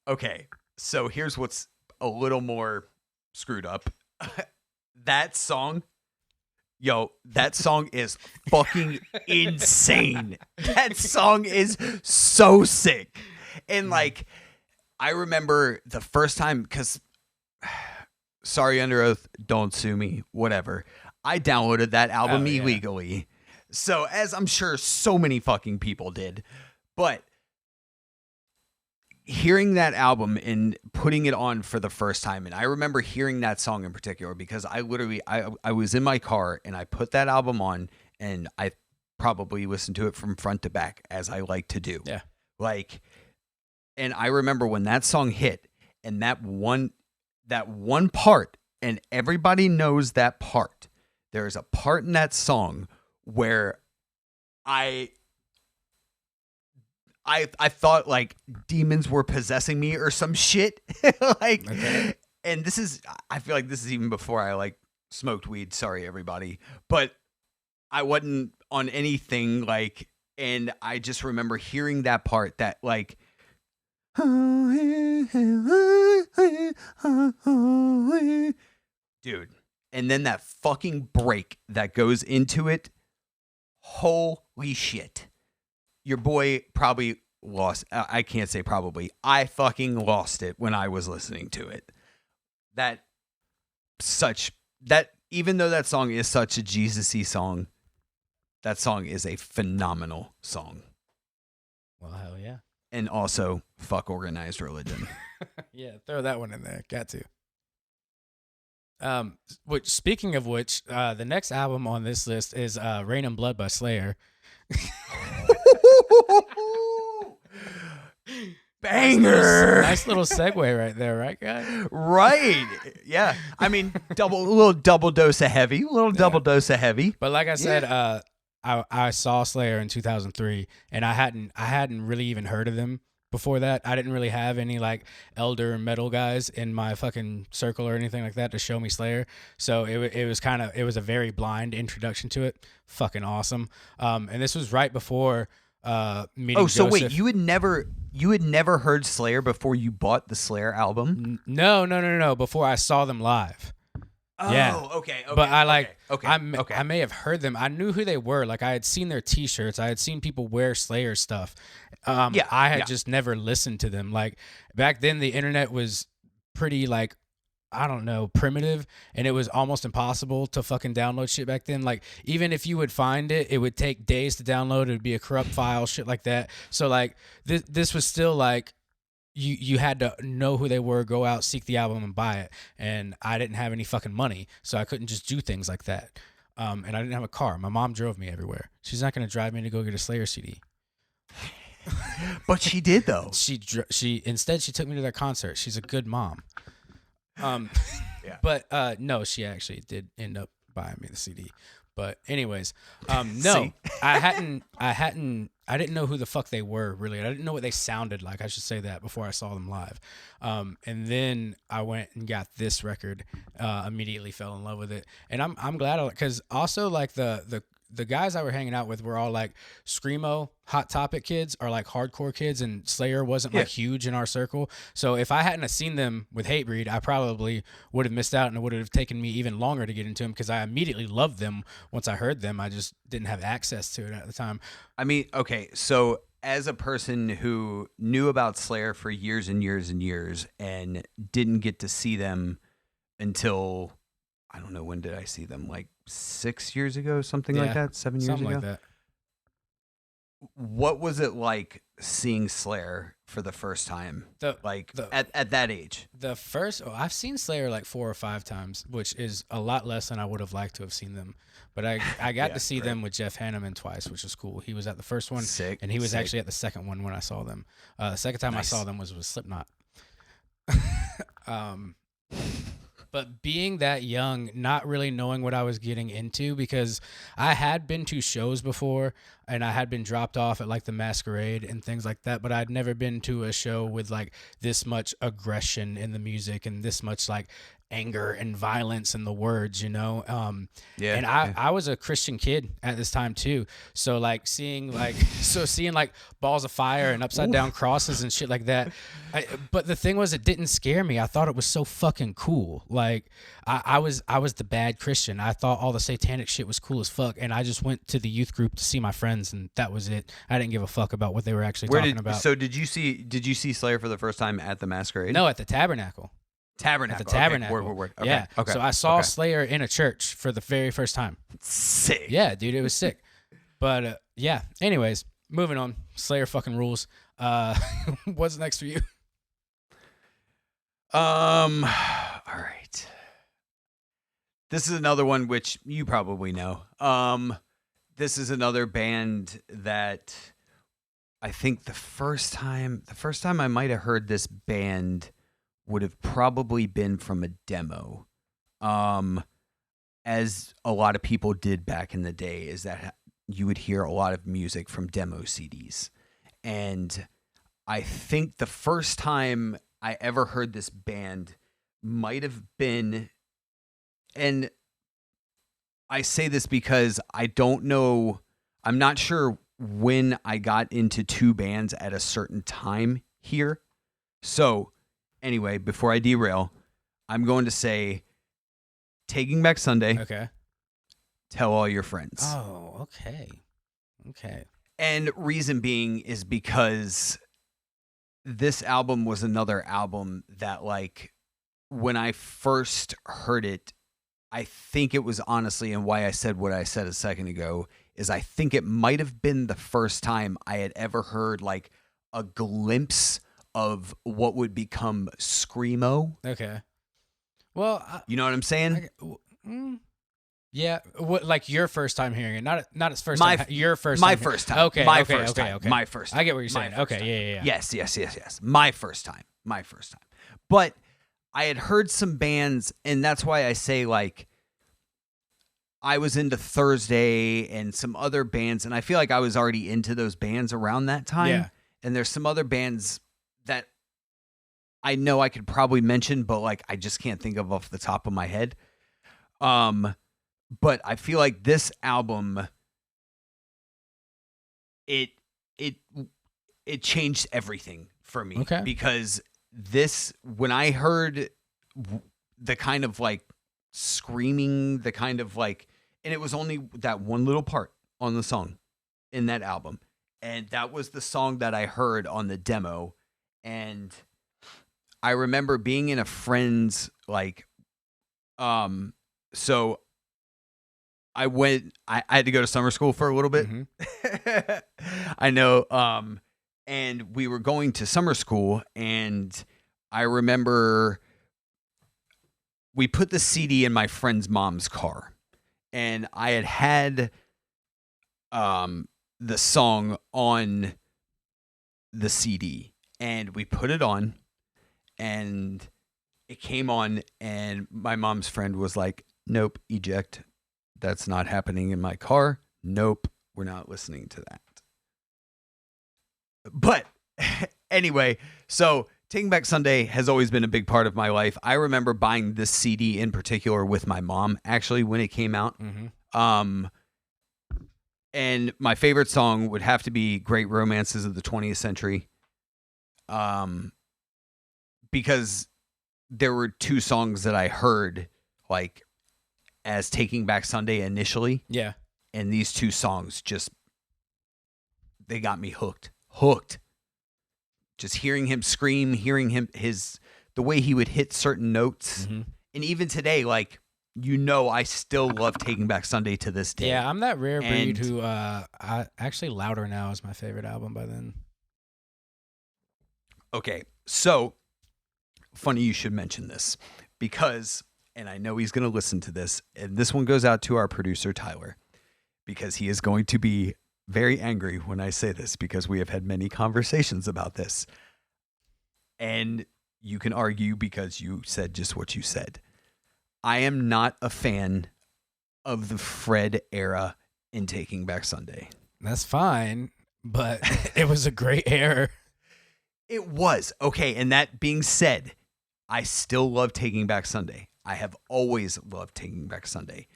Speaker 2: Okay, so here's what's a little more screwed up. That song is fucking insane. That song is so sick. And like, I remember the first time, because sorry, Under Oath, don't sue me, whatever. I downloaded that album illegally. So, as I'm sure so many fucking people did. But hearing that album and putting it on for the first time, and I remember hearing that song in particular because I was in my car and I put that album on and I probably listened to it from front to back, as I like to do.
Speaker 1: Yeah.
Speaker 2: Like, and I remember when that song hit and that one part, and everybody knows that part. There's a part in that song where I thought like demons were possessing me or some shit. Like, okay. And I feel like this is even before I like smoked weed. Sorry, everybody. But I wasn't on anything like, and I just remember hearing that part that like, dude. And then that fucking break that goes into it. Holy shit. Your boy probably lost. I can't say probably. I fucking lost it when I was listening to it. Even though that song is such a Jesus-y song, that song is a phenomenal song.
Speaker 1: Well, hell yeah.
Speaker 2: And also, fuck organized religion.
Speaker 1: Yeah, throw that one in there. Got to. Speaking of which, the next album on this list is Rain and Blood by Slayer.
Speaker 2: Banger.
Speaker 1: Nice little segue right there, right, guy?
Speaker 2: Right. Yeah. I mean, a little double dose of heavy.
Speaker 1: But like I said, I saw Slayer in 2003, and I hadn't really even heard of them before that. I didn't really have any like elder metal guys in my fucking circle or anything like that to show me Slayer. So it was a very blind introduction to it. Fucking awesome. And this was right before meeting Joseph.
Speaker 2: Wait, you had never heard Slayer before you bought the Slayer album?
Speaker 1: No. Before I saw them live.
Speaker 2: Oh,
Speaker 1: yeah.
Speaker 2: Okay.
Speaker 1: But I may have heard them. I knew who they were. Like I had seen their T-shirts. I had seen people wear Slayer stuff. I had just never listened to them. Like back then, the internet was pretty like, I don't know, primitive, and it was almost impossible to fucking download shit back then. Like even if you would find it, it would take days to download. It would be a corrupt file, shit like that. So like this was still like. You had to know who they were, go out, seek the album, and buy it. And I didn't have any fucking money, so I couldn't just do things like that. And I didn't have a car. My mom drove me everywhere. She's not going to drive me to go get a Slayer CD.
Speaker 2: But she did, though.
Speaker 1: Instead she took me to their concert. She's a good mom. Yeah. But no, she actually did end up buying me the CD. But anyways, no, I didn't know who the fuck they were really. I didn't know what they sounded like. I should say that before I saw them live. And then I went and got this record, immediately fell in love with it. And I'm glad because also like the the guys I were hanging out with were all like screamo, Hot Topic kids, or like hardcore kids, and Slayer wasn't like huge in our circle. So if I hadn't have seen them with Hatebreed, I probably would have missed out, and it would have taken me even longer to get into them because I immediately loved them once I heard them. I just didn't have access to it at the time.
Speaker 2: I mean, okay, so as a person who knew about Slayer for years and years and years and didn't get to see them until, I don't know, when did I see them? Like 6 years ago, something like that? 7 years
Speaker 1: something
Speaker 2: ago?
Speaker 1: like that.
Speaker 2: What was it like seeing Slayer for the first time? At that age?
Speaker 1: I've seen Slayer like 4 or 5 times, which is a lot less than I would have liked to have seen them. But I got to see them with Jeff Hanneman twice, which was cool. He was at the first one, and he was actually at the second one when I saw them. The second time I saw them was with Slipknot. But being that young, not really knowing what I was getting into, because I had been to shows before and I had been dropped off at like the Masquerade and things like that, but I'd never been to a show with like this much aggression in the music and this much like anger and violence in the words, you know? And I was a Christian kid at this time too. So like seeing like balls of fire and upside down crosses and shit like that. But the thing was, it didn't scare me. I thought it was so fucking cool. Like I was the bad Christian. I thought all the satanic shit was cool as fuck. And I just went to the youth group to see my friends, and that was it. I didn't give a fuck about what they were actually talking about.
Speaker 2: So did you see Slayer for the first time at the Masquerade?
Speaker 1: No, at the Tabernacle.
Speaker 2: At
Speaker 1: the Tabernacle.
Speaker 2: Okay. Word. Okay.
Speaker 1: Yeah.
Speaker 2: Okay.
Speaker 1: So I saw Slayer in a church for the very first time.
Speaker 2: Sick.
Speaker 1: Yeah, dude, it was sick. But yeah. Anyways, moving on. Slayer fucking rules. What's next for you?
Speaker 2: All right. This is another one which you probably know. This is another band that I think the first time I might have heard this band would have probably been from a demo, as a lot of people did back in the day, is that you would hear a lot of music from demo CDs. And I think the first time I ever heard this band might have been, and I say this because I don't know, I'm not sure when I got into 2 bands at a certain time here. So anyway, before I derail, I'm going to say Taking Back Sunday.
Speaker 1: Okay.
Speaker 2: Tell All Your Friends.
Speaker 1: Oh, okay.
Speaker 2: And reason being is because this album was another album that, like, when I first heard it, I think it was honestly, and why I said what I said a second ago, is I think it might have been the first time I had ever heard like a glimpse of what would become screamo.
Speaker 1: Okay. Well,
Speaker 2: you know what I'm saying?
Speaker 1: Yeah. What, like your first time hearing it, not its first
Speaker 2: my,
Speaker 1: time. Your first.
Speaker 2: My
Speaker 1: time
Speaker 2: first time.
Speaker 1: Okay.
Speaker 2: My
Speaker 1: okay,
Speaker 2: first
Speaker 1: okay,
Speaker 2: time.
Speaker 1: okay.
Speaker 2: My first time.
Speaker 1: I get what you're saying. Okay. Yeah.
Speaker 2: Yes. My first time. But I had heard some bands, and that's why I say, like, I was into Thursday and some other bands, and I feel like I was already into those bands around that time.
Speaker 1: Yeah.
Speaker 2: And there's some other bands that I know I could probably mention, but like I just can't think of off the top of my head. But I feel like this album, it changed everything for me.
Speaker 1: Okay.
Speaker 2: Because this, when I heard the kind of like screaming, the kind of like, and it was only that one little part on the song in that album. And that was the song that I heard on the demo. And I remember being in a friend's, like, so I had to go to summer school for a little bit.
Speaker 1: Mm-hmm.
Speaker 2: I know. And we were going to summer school, and I remember we put the CD in my friend's mom's car, and I had the song on the CD, and we put it on, and it came on, and my mom's friend was like, "Nope, eject. That's not happening in my car. Nope, we're not listening to that." But anyway, so Taking Back Sunday has always been a big part of my life. I remember buying this CD in particular with my mom, actually, when it came out.
Speaker 1: Mm-hmm.
Speaker 2: And my favorite song would have to be Great Romances of the 20th Century. Because there were two songs that I heard like as Taking Back Sunday initially.
Speaker 1: Yeah.
Speaker 2: And these two songs they got me hooked. Just hearing him scream, hearing the way he would hit certain notes.
Speaker 1: Mm-hmm.
Speaker 2: And even today, like, I still love Taking Back Sunday to this day.
Speaker 1: Yeah, I'm that rare breed who actually Louder Now is my favorite album by then.
Speaker 2: Okay, so funny you should mention this because, and I know he's going to listen to this, and this one goes out to our producer, Tyler, because he is going to be very angry when I say this because we have had many conversations about this. And you can argue because you said just what you said. I am not a fan of the Fred era in Taking Back Sunday.
Speaker 1: That's fine, but it was a great era.
Speaker 2: It was. Okay, and that being said, I still love Taking Back Sunday. I have always loved Taking Back Sunday.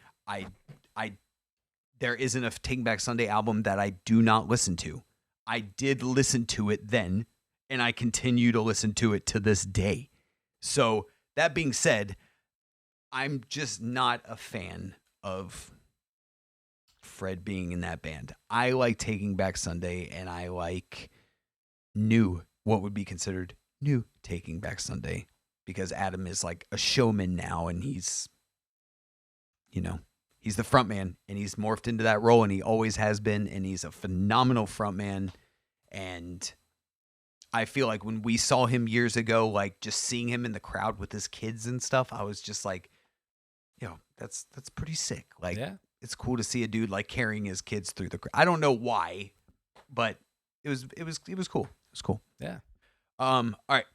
Speaker 2: There isn't a Taking Back Sunday album that I do not listen to. I did listen to it then, and I continue to listen to it to this day. So that being said, I'm just not a fan of Fred being in that band. I like Taking Back Sunday, and I like what would be considered new Taking Back Sunday, because Adam is like a showman now, and he's the front man, and he's morphed into that role, and he always has been, and he's a phenomenal front man. And I feel like when we saw him years ago, like just seeing him in the crowd with his kids and stuff, I was just like, that's pretty sick. Like, It's cool to see a dude like carrying his kids through the crowd. I don't know why, but it was cool. It was cool.
Speaker 1: Yeah.
Speaker 2: All right.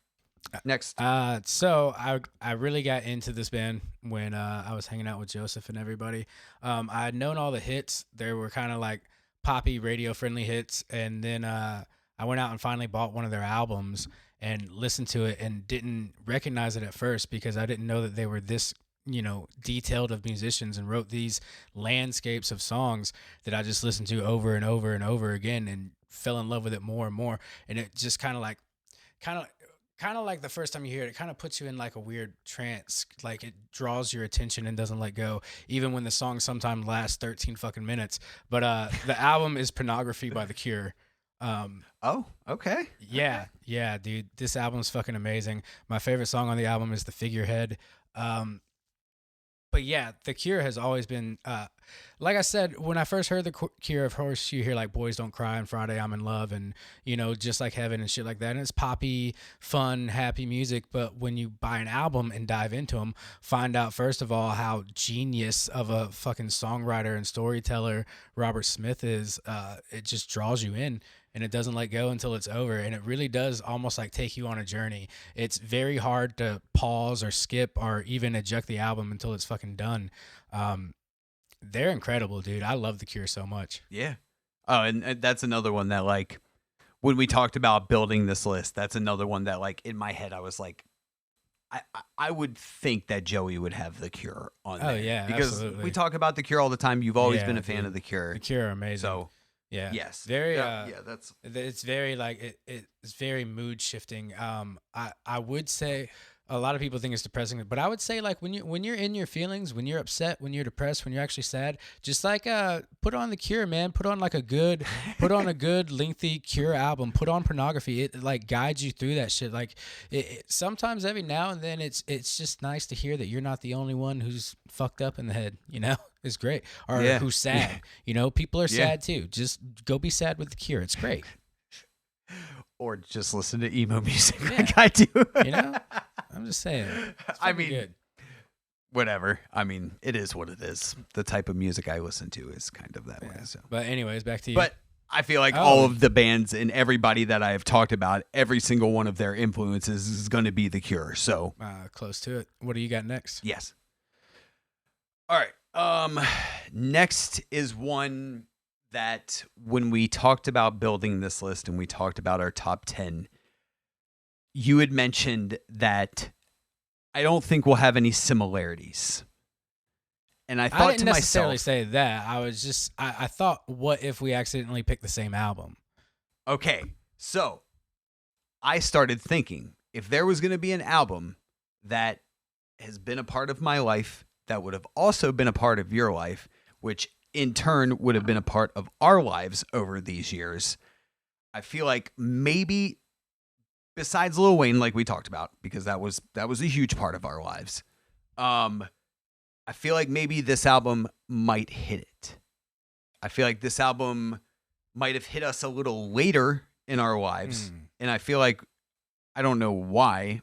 Speaker 2: Next.
Speaker 1: So I really got into this band when I was hanging out with Joseph and everybody. I had known all the hits. They were kind of like poppy, radio friendly hits, and then I went out and finally bought one of their albums and listened to it and didn't recognize it at first because I didn't know that they were this detailed of musicians and wrote these landscapes of songs that I just listened to over and over and over again and fell in love with it more and more. And it just kind of like the first time you hear it, it kind of puts you in like a weird trance. Like it draws your attention and doesn't let go, even when the song sometimes lasts 13 fucking minutes. But the album is Pornography by The Cure.
Speaker 2: Oh, okay.
Speaker 1: Yeah, dude. This album's fucking amazing. My favorite song on the album is The Figurehead. But yeah, The Cure has always been, like I said, when I first heard The Cure, of course, you hear like Boys Don't Cry and Friday I'm in Love and, Just Like Heaven and shit like that. And it's poppy, fun, happy music. But when you buy an album and dive into them, find out, first of all, how genius of a fucking songwriter and storyteller Robert Smith is, it just draws you in. And it doesn't let go until it's over. And it really does almost like take you on a journey. It's very hard to pause or skip or even eject the album until it's fucking done. They're incredible, dude. I love The Cure so much.
Speaker 2: Yeah. Oh, and that's another one that like, when we talked about building this list, that's another one that like in my head, I was like, I would think that Joey would have The Cure on there.
Speaker 1: Oh, yeah,
Speaker 2: because
Speaker 1: absolutely.
Speaker 2: We talk about The Cure all the time. You've always been a fan of The Cure.
Speaker 1: The Cure are amazing.
Speaker 2: So,
Speaker 1: yeah.
Speaker 2: Yes.
Speaker 1: Very.
Speaker 2: That's.
Speaker 1: It's very like it's very mood shifting. I would say a lot of people think it's depressing, but I would say like when you're in your feelings, when you're upset, when you're depressed, when you're actually sad, just like put on The Cure, man. Put on a good lengthy Cure album. Put on Pornography. It like guides you through that shit. Like it sometimes every now and then it's just nice to hear that you're not the only one who's fucked up in the head. It's great. Or who's sad. People are sad too. Just go be sad with The Cure. It's great.
Speaker 2: Or just listen to emo music like I do.
Speaker 1: I'm just saying.
Speaker 2: I mean,
Speaker 1: good.
Speaker 2: Whatever. I mean, it is what it is. The type of music I listen to is kind of that way. So.
Speaker 1: But anyways, back to you.
Speaker 2: But I feel like all of the bands and everybody that I have talked about, every single one of their influences is going to be The Cure. So
Speaker 1: close to it. What do you got next?
Speaker 2: Yes. All right. Next is one that when we talked about building this list and we talked about our top 10, you had mentioned that I don't think we'll have any similarities. And I
Speaker 1: I
Speaker 2: thought
Speaker 1: didn't
Speaker 2: to
Speaker 1: necessarily
Speaker 2: myself,
Speaker 1: say that. I was just I thought, what if we accidentally picked the same album?
Speaker 2: okay, so I started thinking if there was going to be an album that has been a part of my life that would have also been a part of your life, which in turn would have been a part of our lives over these years, I feel like maybe besides Lil Wayne, like we talked about, because that was a huge part of our lives. I feel like maybe this album might hit it. I feel like this album might have hit us a little later in our lives. And I feel like, I don't know why,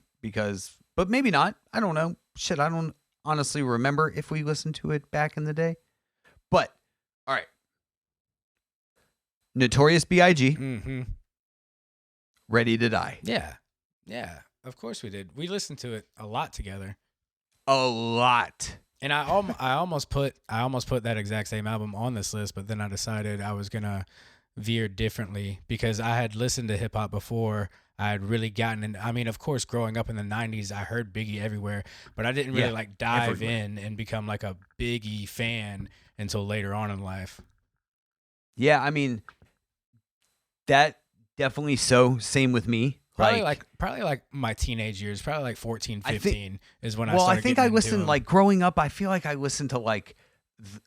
Speaker 2: but maybe not. I don't know. Shit, I don't honestly remember if we listened to it back in the day. But, all right. Notorious B.I.G.
Speaker 1: Mm-hmm.
Speaker 2: Ready to Die.
Speaker 1: Yeah. Of course we did. We listened to it a lot together.
Speaker 2: A lot.
Speaker 1: And I almost put that exact same album on this list, but then I decided I was gonna veer differently because I had listened to hip hop before. I had really gotten in. I mean, of course, growing up in the '90s, I heard Biggie everywhere, but I didn't really like dive
Speaker 2: everywhere.
Speaker 1: in and become like a Biggie fan until later on in life.
Speaker 2: Yeah, I mean, that definitely same with me.
Speaker 1: Probably like my teenage years, probably like 14, 15 is when I
Speaker 2: Well,
Speaker 1: started
Speaker 2: I think
Speaker 1: getting
Speaker 2: I listened
Speaker 1: into
Speaker 2: like growing up. I feel like I listened to like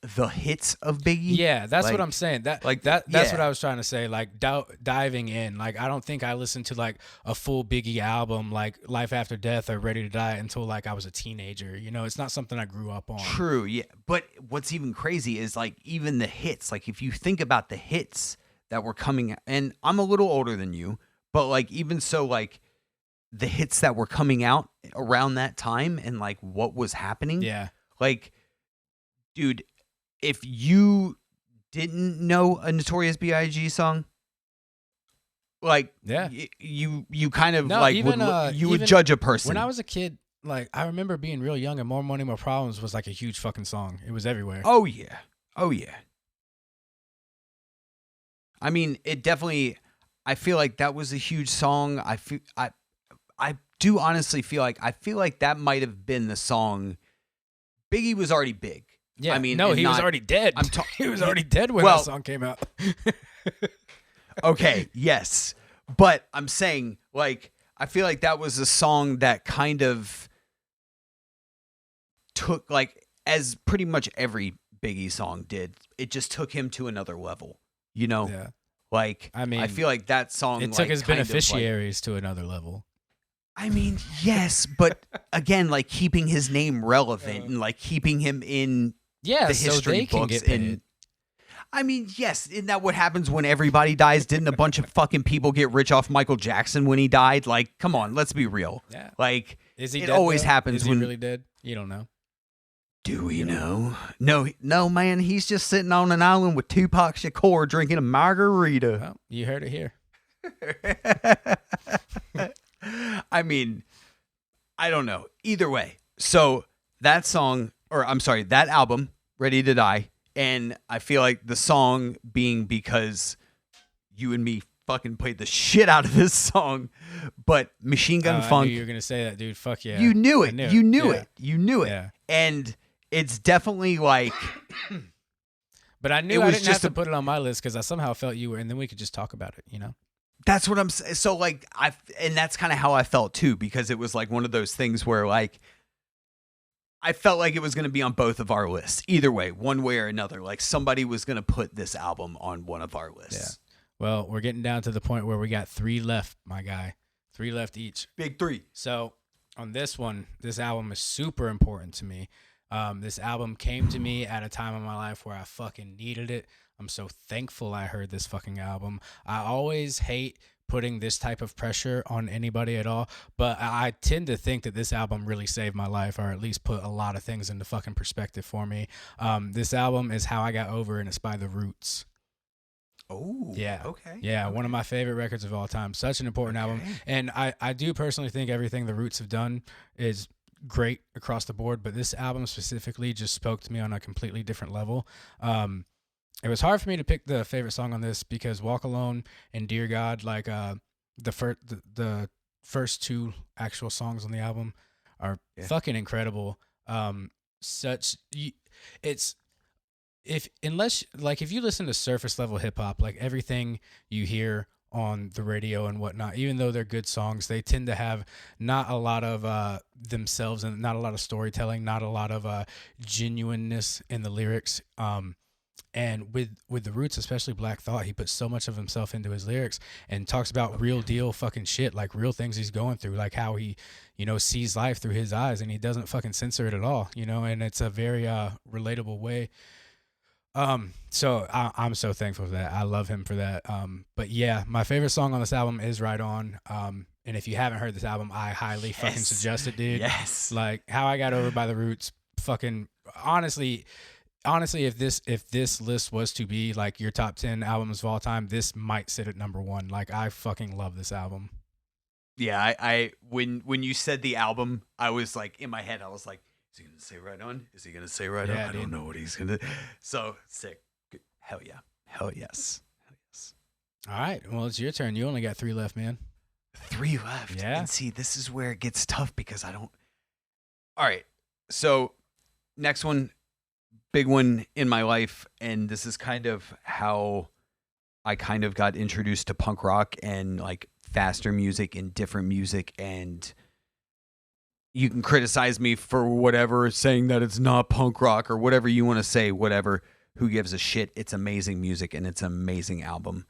Speaker 2: the hits of Biggie.
Speaker 1: Yeah, that's
Speaker 2: like,
Speaker 1: what I'm saying. That's what I was trying to say. Like diving in. Like I don't think I listened to like a full Biggie album, like Life After Death or Ready to Die, until like I was a teenager. You know, it's not something I grew up on.
Speaker 2: True. Yeah, but what's even crazy is like even the hits. Like if you think about the hits that were coming, and I'm a little older than you, but like even so, like the hits that were coming out around that time and like what was happening.
Speaker 1: Yeah.
Speaker 2: Like, dude, if you didn't know a Notorious B.I.G. song, like,
Speaker 1: yeah,
Speaker 2: you kind of like
Speaker 1: even,
Speaker 2: would judge a person.
Speaker 1: When I was a kid, like I remember being real young, and More Money, More Problems was like a huge fucking song. It was everywhere.
Speaker 2: Oh yeah. I mean, it definitely. I feel like that was a huge song. I do honestly feel like that might have been the song. Biggie was already big.
Speaker 1: Yeah,
Speaker 2: I mean,
Speaker 1: no, he was already dead. He was already dead when that song came out.
Speaker 2: Okay, yes. But I'm saying, like, I feel like that was a song that kind of took, like, as pretty much every Biggie song did, it just took him to another level, you know?
Speaker 1: Yeah.
Speaker 2: Like,
Speaker 1: I mean,
Speaker 2: I feel like that song,
Speaker 1: it took his beneficiaries to another level.
Speaker 2: I mean, yes, but again, like keeping his name relevant and like keeping him in the history books. And I mean, yes, isn't that what happens when everybody dies? Didn't a bunch of fucking people get rich off Michael Jackson when he died? Like, come on, let's be real.
Speaker 1: Yeah.
Speaker 2: Like,
Speaker 1: is he
Speaker 2: it
Speaker 1: dead,
Speaker 2: always
Speaker 1: though?
Speaker 2: happens
Speaker 1: is
Speaker 2: when
Speaker 1: he really dead? You don't know.
Speaker 2: Do we know? No, man. He's just sitting on an island with Tupac Shakur drinking a margarita.
Speaker 1: Well, you heard it here.
Speaker 2: I mean, I don't know. Either way. So that song, or I'm sorry, that album, Ready to Die, and I feel like the song being because you and me fucking played the shit out of this song, but Machine Gun Funk.
Speaker 1: I knew you were going to say that, dude. Fuck yeah.
Speaker 2: You knew it. You knew
Speaker 1: Yeah.
Speaker 2: it. You knew it.
Speaker 1: Yeah.
Speaker 2: And it's definitely like...
Speaker 1: But I knew I didn't have to put it on my list because I somehow felt you were, and then we could just talk about it, you know?
Speaker 2: That's what I'm saying. So like and that's kind of how I felt too, because it was like one of those things where like I felt like it was going to be on both of our lists. Either way, one way or another, like somebody was going to put this album on one of our lists.
Speaker 1: Yeah. Well, we're getting down to the point where we got 3 left, my guy. 3 left each.
Speaker 2: Big 3.
Speaker 1: So on this one, this album is super important to me. This album came to me at a time in my life where I fucking needed it. I'm so thankful I heard this fucking album. I always hate putting this type of pressure on anybody at all, but I tend to think that this album really saved my life, or at least put a lot of things into fucking perspective for me. This album is How I Got Over, and it's by The Roots.
Speaker 2: Oh,
Speaker 1: yeah.
Speaker 2: Okay.
Speaker 1: Yeah,
Speaker 2: okay.
Speaker 1: One of my favorite records of all time. Such an important album. And I do personally think everything The Roots have done is great across the board, but this album specifically just spoke to me on a completely different level. It was hard for me to pick the favorite song on this because Walk Alone and Dear God, like the first 2 actual songs on the album are fucking incredible. such it's if unless like if you listen to surface level hip hop, like everything you hear on the radio and whatnot, even though they're good songs, they tend to have not a lot of themselves and not a lot of storytelling, not a lot of genuineness in the lyrics. And with the Roots, especially Black Thought, he puts so much of himself into his lyrics and talks about real deal fucking shit, like real things he's going through, like how he, sees life through his eyes, and he doesn't fucking censor it at all, and it's a very relatable way. So I'm so thankful for that. I love him for that. But yeah, my favorite song on this album is Right On. And if you haven't heard this album, I highly fucking suggest it, dude.
Speaker 2: Yes.
Speaker 1: Like How I Got Over by the Roots, fucking honestly, if this list was to be like your top 10 albums of all time, this might sit at number 1. Like I fucking love this album.
Speaker 2: Yeah, I when you said the album, I was like in my head, I was like, is he gonna say Right On? Is he gonna say Right On? I don't know what he's gonna. So sick. Hell yeah. Hell yes. Hell yes.
Speaker 1: All right. Well, it's your turn. You only got 3 left, man.
Speaker 2: 3 left.
Speaker 1: Yeah.
Speaker 2: And see, this is where it gets tough because I don't. All right. So next one, big one in my life, and this is kind of how I kind of got introduced to punk rock and like faster music and different music. And you can criticize me for whatever, saying that it's not punk rock or whatever you want to say, whatever. Who gives a shit? It's amazing music and it's an amazing album.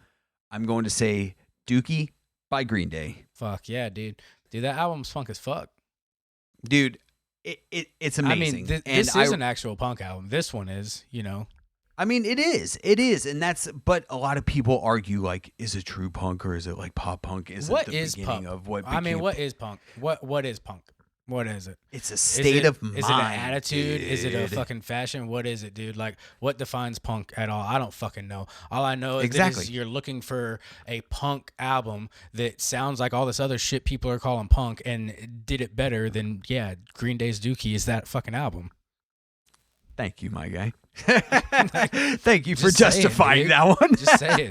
Speaker 2: I'm going to say Dookie by Green Day.
Speaker 1: Fuck yeah, dude. Dude, that album's funk as fuck.
Speaker 2: Dude, it's amazing.
Speaker 1: I mean, this is an actual punk album. This one is,
Speaker 2: I mean, it is. It is. And but a lot of people argue, like, is it true punk or is it like pop punk? Is it the beginning of what became...
Speaker 1: I mean, what is punk? What is punk? What is it?
Speaker 2: It's a state of mind.
Speaker 1: Is it an attitude?
Speaker 2: Dude.
Speaker 1: Is it a fucking fashion? What is it, dude? Like, what defines punk at all? I don't fucking know. All I know is that you're looking for a punk album that sounds like all this other shit people are calling punk and did it better than, Green Day's Dookie is that fucking album.
Speaker 2: Thank you, my guy. Thank you for justifying that one.
Speaker 1: Just saying.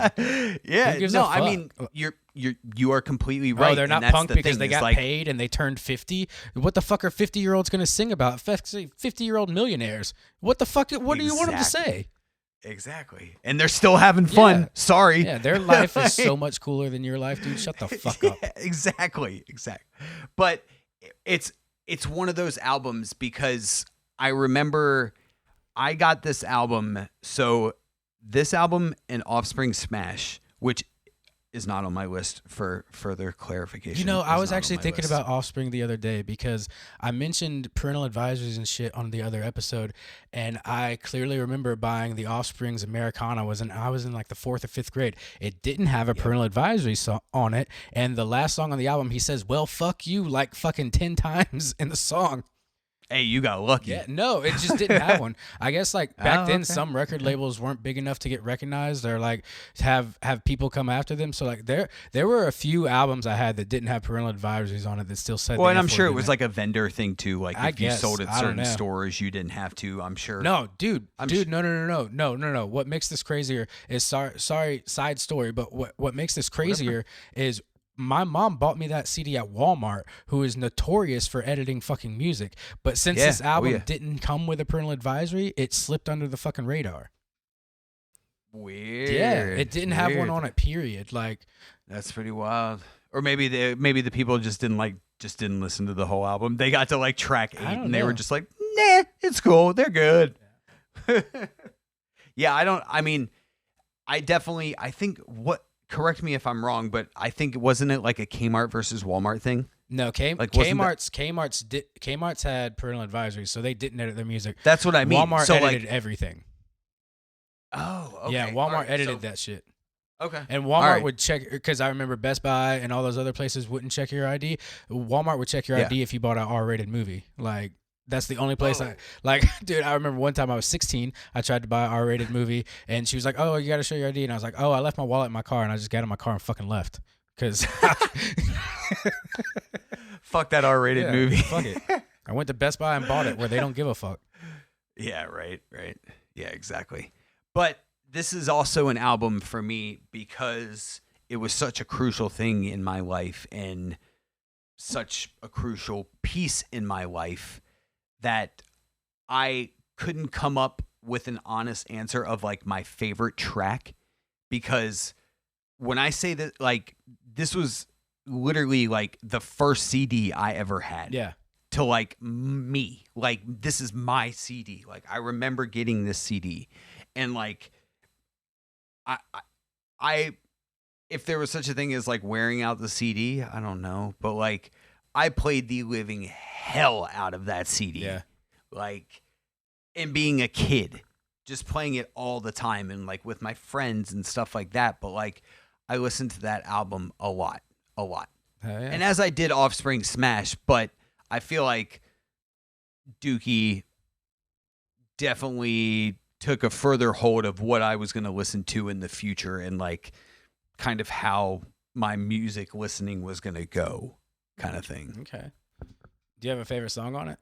Speaker 2: Yeah. No, I mean, you are completely right.
Speaker 1: Oh, they're not punk because they got paid and they turned 50. What the fuck are 50-year-olds going to sing about? 50-year-old millionaires. What the fuck? What do you want them to say?
Speaker 2: Exactly. And they're still having fun. Yeah. Sorry.
Speaker 1: Yeah, their life is so much cooler than your life, dude. Shut the fuck up.
Speaker 2: Exactly. But it's one of those albums because I remember I got this album. So this album and Offspring Smash, which is not on my list for further clarification.
Speaker 1: I was actually thinking about Offspring the other day because I mentioned parental advisories and shit on the other episode, and I clearly remember buying the Offspring's Americana. I was in like the 4th or 5th grade. It didn't have a parental advisory on it, and the last song on the album, he says, "Well, fuck you," like fucking 10 times in the song.
Speaker 2: Hey, you got lucky.
Speaker 1: Yeah, no, it just didn't have one. I guess like back then, some record labels weren't big enough to get recognized or like have people come after them. So like there were a few albums I had that didn't have parental advisories on it that still said.
Speaker 2: Well, and I'm sure it was like a vendor thing too. Like if you sold at certain stores, you didn't have to. I'm sure.
Speaker 1: No, dude, no. What makes this crazier is sorry side story, but what makes this crazier is. My mom bought me that CD at Walmart, who is notorious for editing fucking music. But since this album didn't come with a parental advisory, it slipped under the fucking radar.
Speaker 2: Weird.
Speaker 1: Yeah, it didn't have one on it, period. Like,
Speaker 2: that's pretty wild. Or maybe the people just didn't listen to the whole album. They got to like track 8 and they were just like, nah, it's cool. They're good. Yeah, I think correct me if I'm wrong, but I think wasn't it like a Kmart versus Walmart thing?
Speaker 1: No, Kmart's had parental advisories, so they didn't edit their music.
Speaker 2: That's what I mean.
Speaker 1: Walmart edited everything.
Speaker 2: Oh, okay.
Speaker 1: Yeah, Walmart edited that shit.
Speaker 2: Okay.
Speaker 1: And Walmart would check, because I remember Best Buy and all those other places wouldn't check your ID. Walmart would check your ID if you bought an R-rated movie. Like, that's the only place dude, I remember one time I was 16, I tried to buy an R-rated movie, and she was like, "Oh, you got to show your ID." And I was like, "Oh, I left my wallet in my car," and I just got in my car and fucking left. Because
Speaker 2: fuck that R-rated movie.
Speaker 1: Fuck it. I went to Best Buy and bought it where they don't give a fuck.
Speaker 2: Yeah, right. Yeah, exactly. But this is also an album for me because it was such a crucial thing in my life and such a crucial piece in my life that I couldn't come up with an honest answer of like my favorite track, because when I say that, like, this was literally like the first CD I ever had.
Speaker 1: Yeah.
Speaker 2: To like me, like, this is my CD. Like, I remember getting this CD, and like, I if there was such a thing as like wearing out the CD, I don't know, but like, I played the living hell out of that CD.
Speaker 1: Yeah.
Speaker 2: Like, and being a kid, just playing it all the time, and like with my friends and stuff like that. But like, I listened to that album a lot.
Speaker 1: Yeah.
Speaker 2: And as I did Offspring Smash, but I feel like Dookie definitely took a further hold of what I was going to listen to in the future, and like kind of how my music listening was going to go, kind of thing.
Speaker 1: Okay. Do you have a favorite song on it?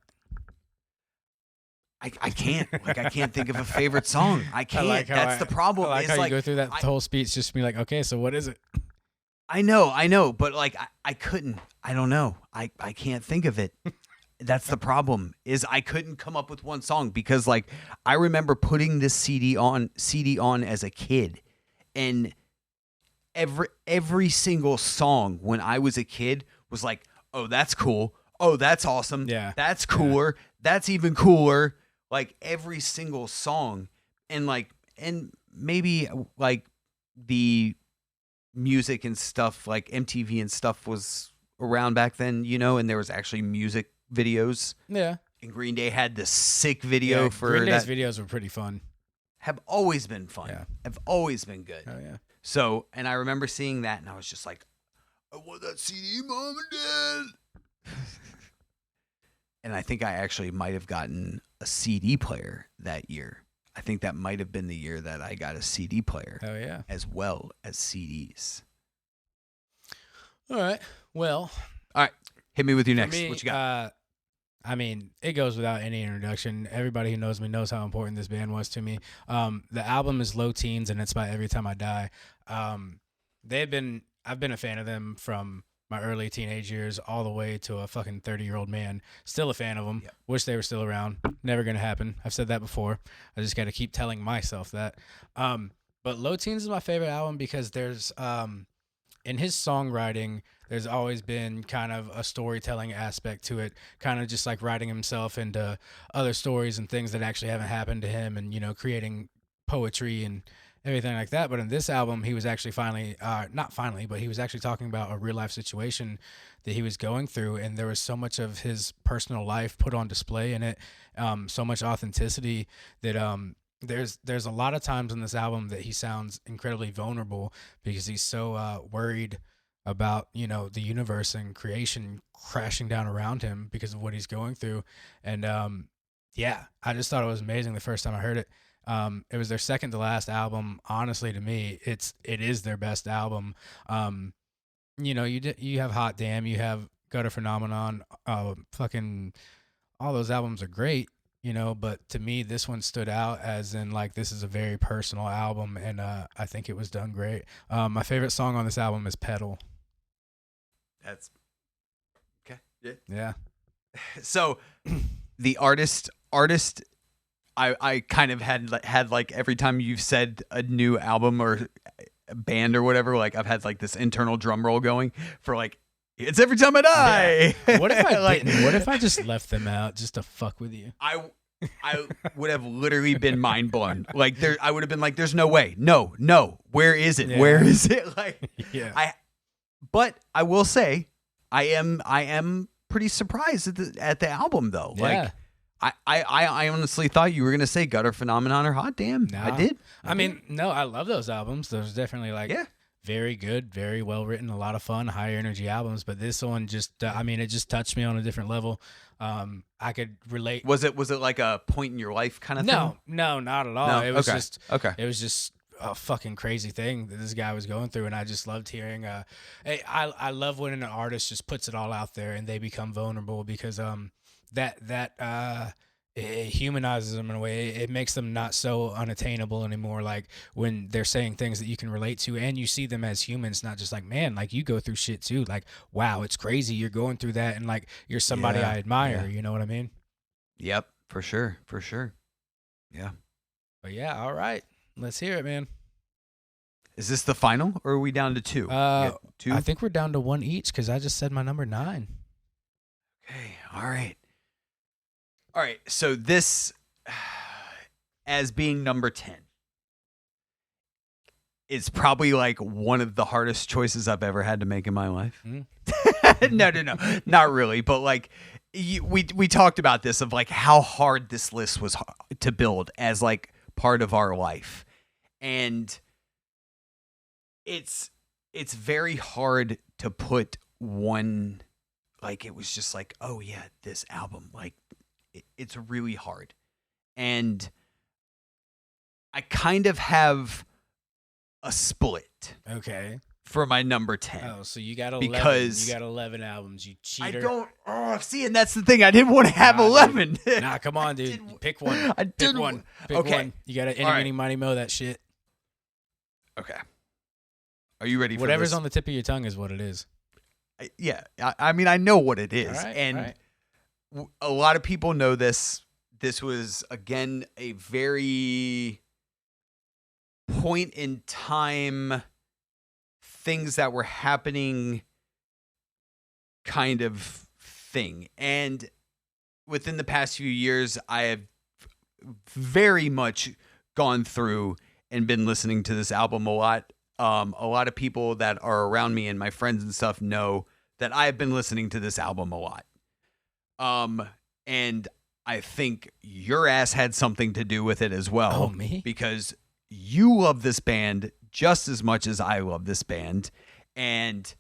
Speaker 2: I can't. Like, I can't think of a favorite song. I can't. That's the problem.
Speaker 1: I like
Speaker 2: it's
Speaker 1: how
Speaker 2: like,
Speaker 1: you go through that whole speech just be like, okay, so what is it?
Speaker 2: I know, but like, I couldn't. I don't know. I can't think of it. That's the problem, is I couldn't come up with one song, because like, I remember putting this CD on as a kid, and every single song when I was a kid was like, oh, that's cool. Oh, that's awesome.
Speaker 1: Yeah.
Speaker 2: That's cooler. Yeah. That's even cooler. Like, every single song. And like, and maybe like the music and stuff, like MTV and stuff was around back then, you know, and there was actually music videos.
Speaker 1: Yeah.
Speaker 2: And Green Day had this sick video for
Speaker 1: Green Day's
Speaker 2: that.
Speaker 1: videos were pretty fun.
Speaker 2: Have always been fun.
Speaker 1: Yeah.
Speaker 2: Have always been good.
Speaker 1: Oh yeah.
Speaker 2: So, and I remember seeing that, and I was just like, I want that CD, Mom and Dad. And I think I actually might have gotten a CD player that year. I think that might have been the year that I got a CD player.
Speaker 1: Oh yeah.
Speaker 2: As well as CDs.
Speaker 1: All right. Well.
Speaker 2: All right. Hit me with your next.
Speaker 1: Me,
Speaker 2: what you got?
Speaker 1: I mean, it goes without any introduction. Everybody who knows me knows how important this band was to me. The album is Low Teens, and it's by Every Time I Die. I've been a fan of them from my early teenage years all the way to a fucking 30-year-old man. Still a fan of them. Yep. Wish they were still around. Never going to happen. I've said that before. I just got to keep telling myself that. But Low Teens is my favorite album because there's, in his songwriting, there's always been kind of a storytelling aspect to it, kind of just like writing himself into other stories and things that actually haven't happened to him, and, you know, creating poetry and everything like that. But in this album, he was actually he was actually talking about a real life situation that he was going through, and there was so much of his personal life put on display in it, so much authenticity that there's a lot of times in this album that he sounds incredibly vulnerable because he's so worried about, you know, the universe and creation crashing down around him because of what he's going through. And I just thought it was amazing the first time I heard it. It was their second to last album. Honestly, to me, it is their best album. You know, you have Hot Damn, you have Gutter Phenomenon, fucking all those albums are great, you know, but to me, this one stood out as in, like, this is a very personal album, and I think it was done great. My favorite song on this album is Pedal.
Speaker 2: That's okay.
Speaker 1: Yeah.
Speaker 2: So the artist, I kind of had like, every time you've said a new album or a band or whatever, like, I've had like this internal drum roll going for like, it's Every Time I Die.
Speaker 1: Yeah. What if I didn't? What if I just left them out just to fuck with you?
Speaker 2: I would have literally been mind blown. Like, I would have been like, there's no way. No. Where is it? Yeah. Where is it? Like,
Speaker 1: yeah.
Speaker 2: But I will say, I am pretty surprised at the album though.
Speaker 1: Yeah.
Speaker 2: Like, I honestly thought you were gonna say Gutter Phenomenon or Hot Damn.
Speaker 1: No.
Speaker 2: I did.
Speaker 1: I mean, no, I love those albums. Those definitely very good, very well written, a lot of fun, high energy albums. But this one just, it just touched me on a different level. I could relate.
Speaker 2: Was it like a point in your life kind of thing?
Speaker 1: No, not at all.
Speaker 2: No?
Speaker 1: It was
Speaker 2: okay.
Speaker 1: It was just a fucking crazy thing that this guy was going through, and I just loved hearing. I love when an artist just puts it all out there and they become vulnerable, because it humanizes them in a way. It makes them not so unattainable anymore. Like, when they're saying things that you can relate to, and you see them as humans, not just like, man, like, you go through shit too. Like, wow, it's crazy you're going through that, and like, you're somebody I admire. Yeah. You know what I mean?
Speaker 2: Yep. For sure. For sure. Yeah.
Speaker 1: But yeah, all right. Let's hear it, man.
Speaker 2: Is this the final, or are we down to two? Two?
Speaker 1: I think we're down to one each because I just said my number 9.
Speaker 2: Okay. All right. All right. So this, as being number 10, is probably like one of the hardest choices I've ever had to make in my life. No, not really. But like, we talked about this of like how hard this list was to build as like part of our life, and it's very hard to put one, like, it was just like, oh yeah, this album, like it's really hard. And I kind of have a split
Speaker 1: Okay.
Speaker 2: for my number 10.
Speaker 1: Oh, so you got 11.
Speaker 2: Because
Speaker 1: you got 11 albums. You cheater.
Speaker 2: I don't. Oh, see, and that's the thing. I didn't want to have 11.
Speaker 1: Nah, come on, dude. Pick one.
Speaker 2: I
Speaker 1: Pick
Speaker 2: didn't.
Speaker 1: one. Pick
Speaker 2: Okay.
Speaker 1: one. You got to
Speaker 2: All right.
Speaker 1: any money mo that shit.
Speaker 2: Okay. Are you ready for
Speaker 1: Whatever's
Speaker 2: this?
Speaker 1: on the tip of your tongue is what it is.
Speaker 2: Yeah. I mean, I know what it is.
Speaker 1: All right,
Speaker 2: and
Speaker 1: all right.
Speaker 2: a lot of people know this. This was, again, a very point in time, things that were happening kind of thing. And within the past few years, I have very much gone through and been listening to this album a lot. A lot of people that are around me and my friends and stuff know that I have been listening to this album a lot. And I think your ass had something to do with it as well.
Speaker 1: Oh, me?
Speaker 2: Because you love this band just as much as I love this band. And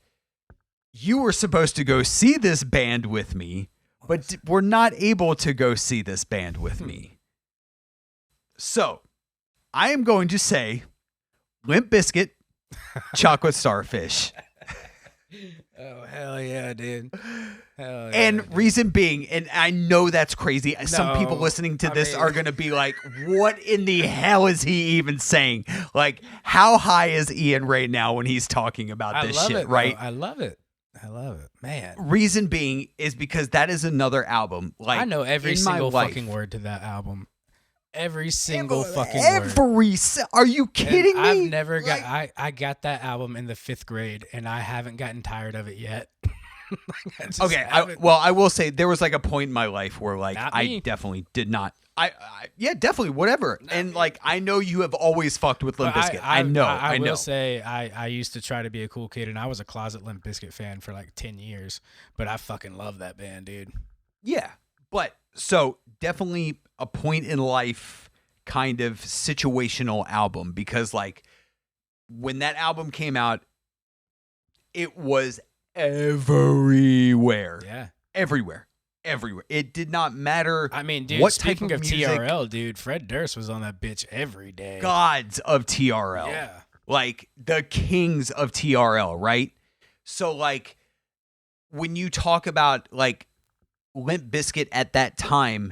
Speaker 2: you were supposed to go see this band with me, but were not able to go see this band with me. So I am going to say Limp Bizkit, Chocolate Starfish.
Speaker 1: Oh, hell yeah, dude. Hell yeah,
Speaker 2: And
Speaker 1: dude.
Speaker 2: reason being, and I know that's crazy. Some people
Speaker 1: No,
Speaker 2: listening to
Speaker 1: I
Speaker 2: this
Speaker 1: mean-
Speaker 2: are going to be like, what in the hell is he even saying? Like, how high is Ian right now when he's talking about
Speaker 1: I
Speaker 2: this
Speaker 1: love
Speaker 2: shit,
Speaker 1: it,
Speaker 2: right?
Speaker 1: bro. I love it. I love it. Man.
Speaker 2: Reason being is because that is another album. Like,
Speaker 1: I know every
Speaker 2: in my
Speaker 1: single
Speaker 2: life-
Speaker 1: fucking word to that album. Every single fucking word.
Speaker 2: Are you
Speaker 1: And
Speaker 2: kidding me?
Speaker 1: I've never
Speaker 2: Like-
Speaker 1: got. I got that album in the 5th grade, and I haven't gotten tired of it yet. I just
Speaker 2: Okay,
Speaker 1: haven't.
Speaker 2: I will say there was like a point in my life where like
Speaker 1: Not
Speaker 2: I
Speaker 1: me.
Speaker 2: definitely did not. Yeah, definitely, whatever. And like I know you have always fucked with Limp
Speaker 1: But
Speaker 2: Bizkit. I know.
Speaker 1: I
Speaker 2: I know.
Speaker 1: will say I used to try to be a cool kid, and I was a closet Limp Bizkit fan for like 10 years. But I fucking love that band, dude.
Speaker 2: Yeah, but so definitely a point in life kind of situational album, because like when that album came out, it was everywhere.
Speaker 1: Yeah.
Speaker 2: Everywhere. It did not matter.
Speaker 1: I mean, dude,
Speaker 2: what type
Speaker 1: speaking
Speaker 2: of
Speaker 1: of
Speaker 2: music.
Speaker 1: TRL, dude, Fred Durst was on that bitch every day.
Speaker 2: Gods of TRL.
Speaker 1: Yeah.
Speaker 2: Like the kings of TRL, right? So like when you talk about like Limp Bizkit at that time,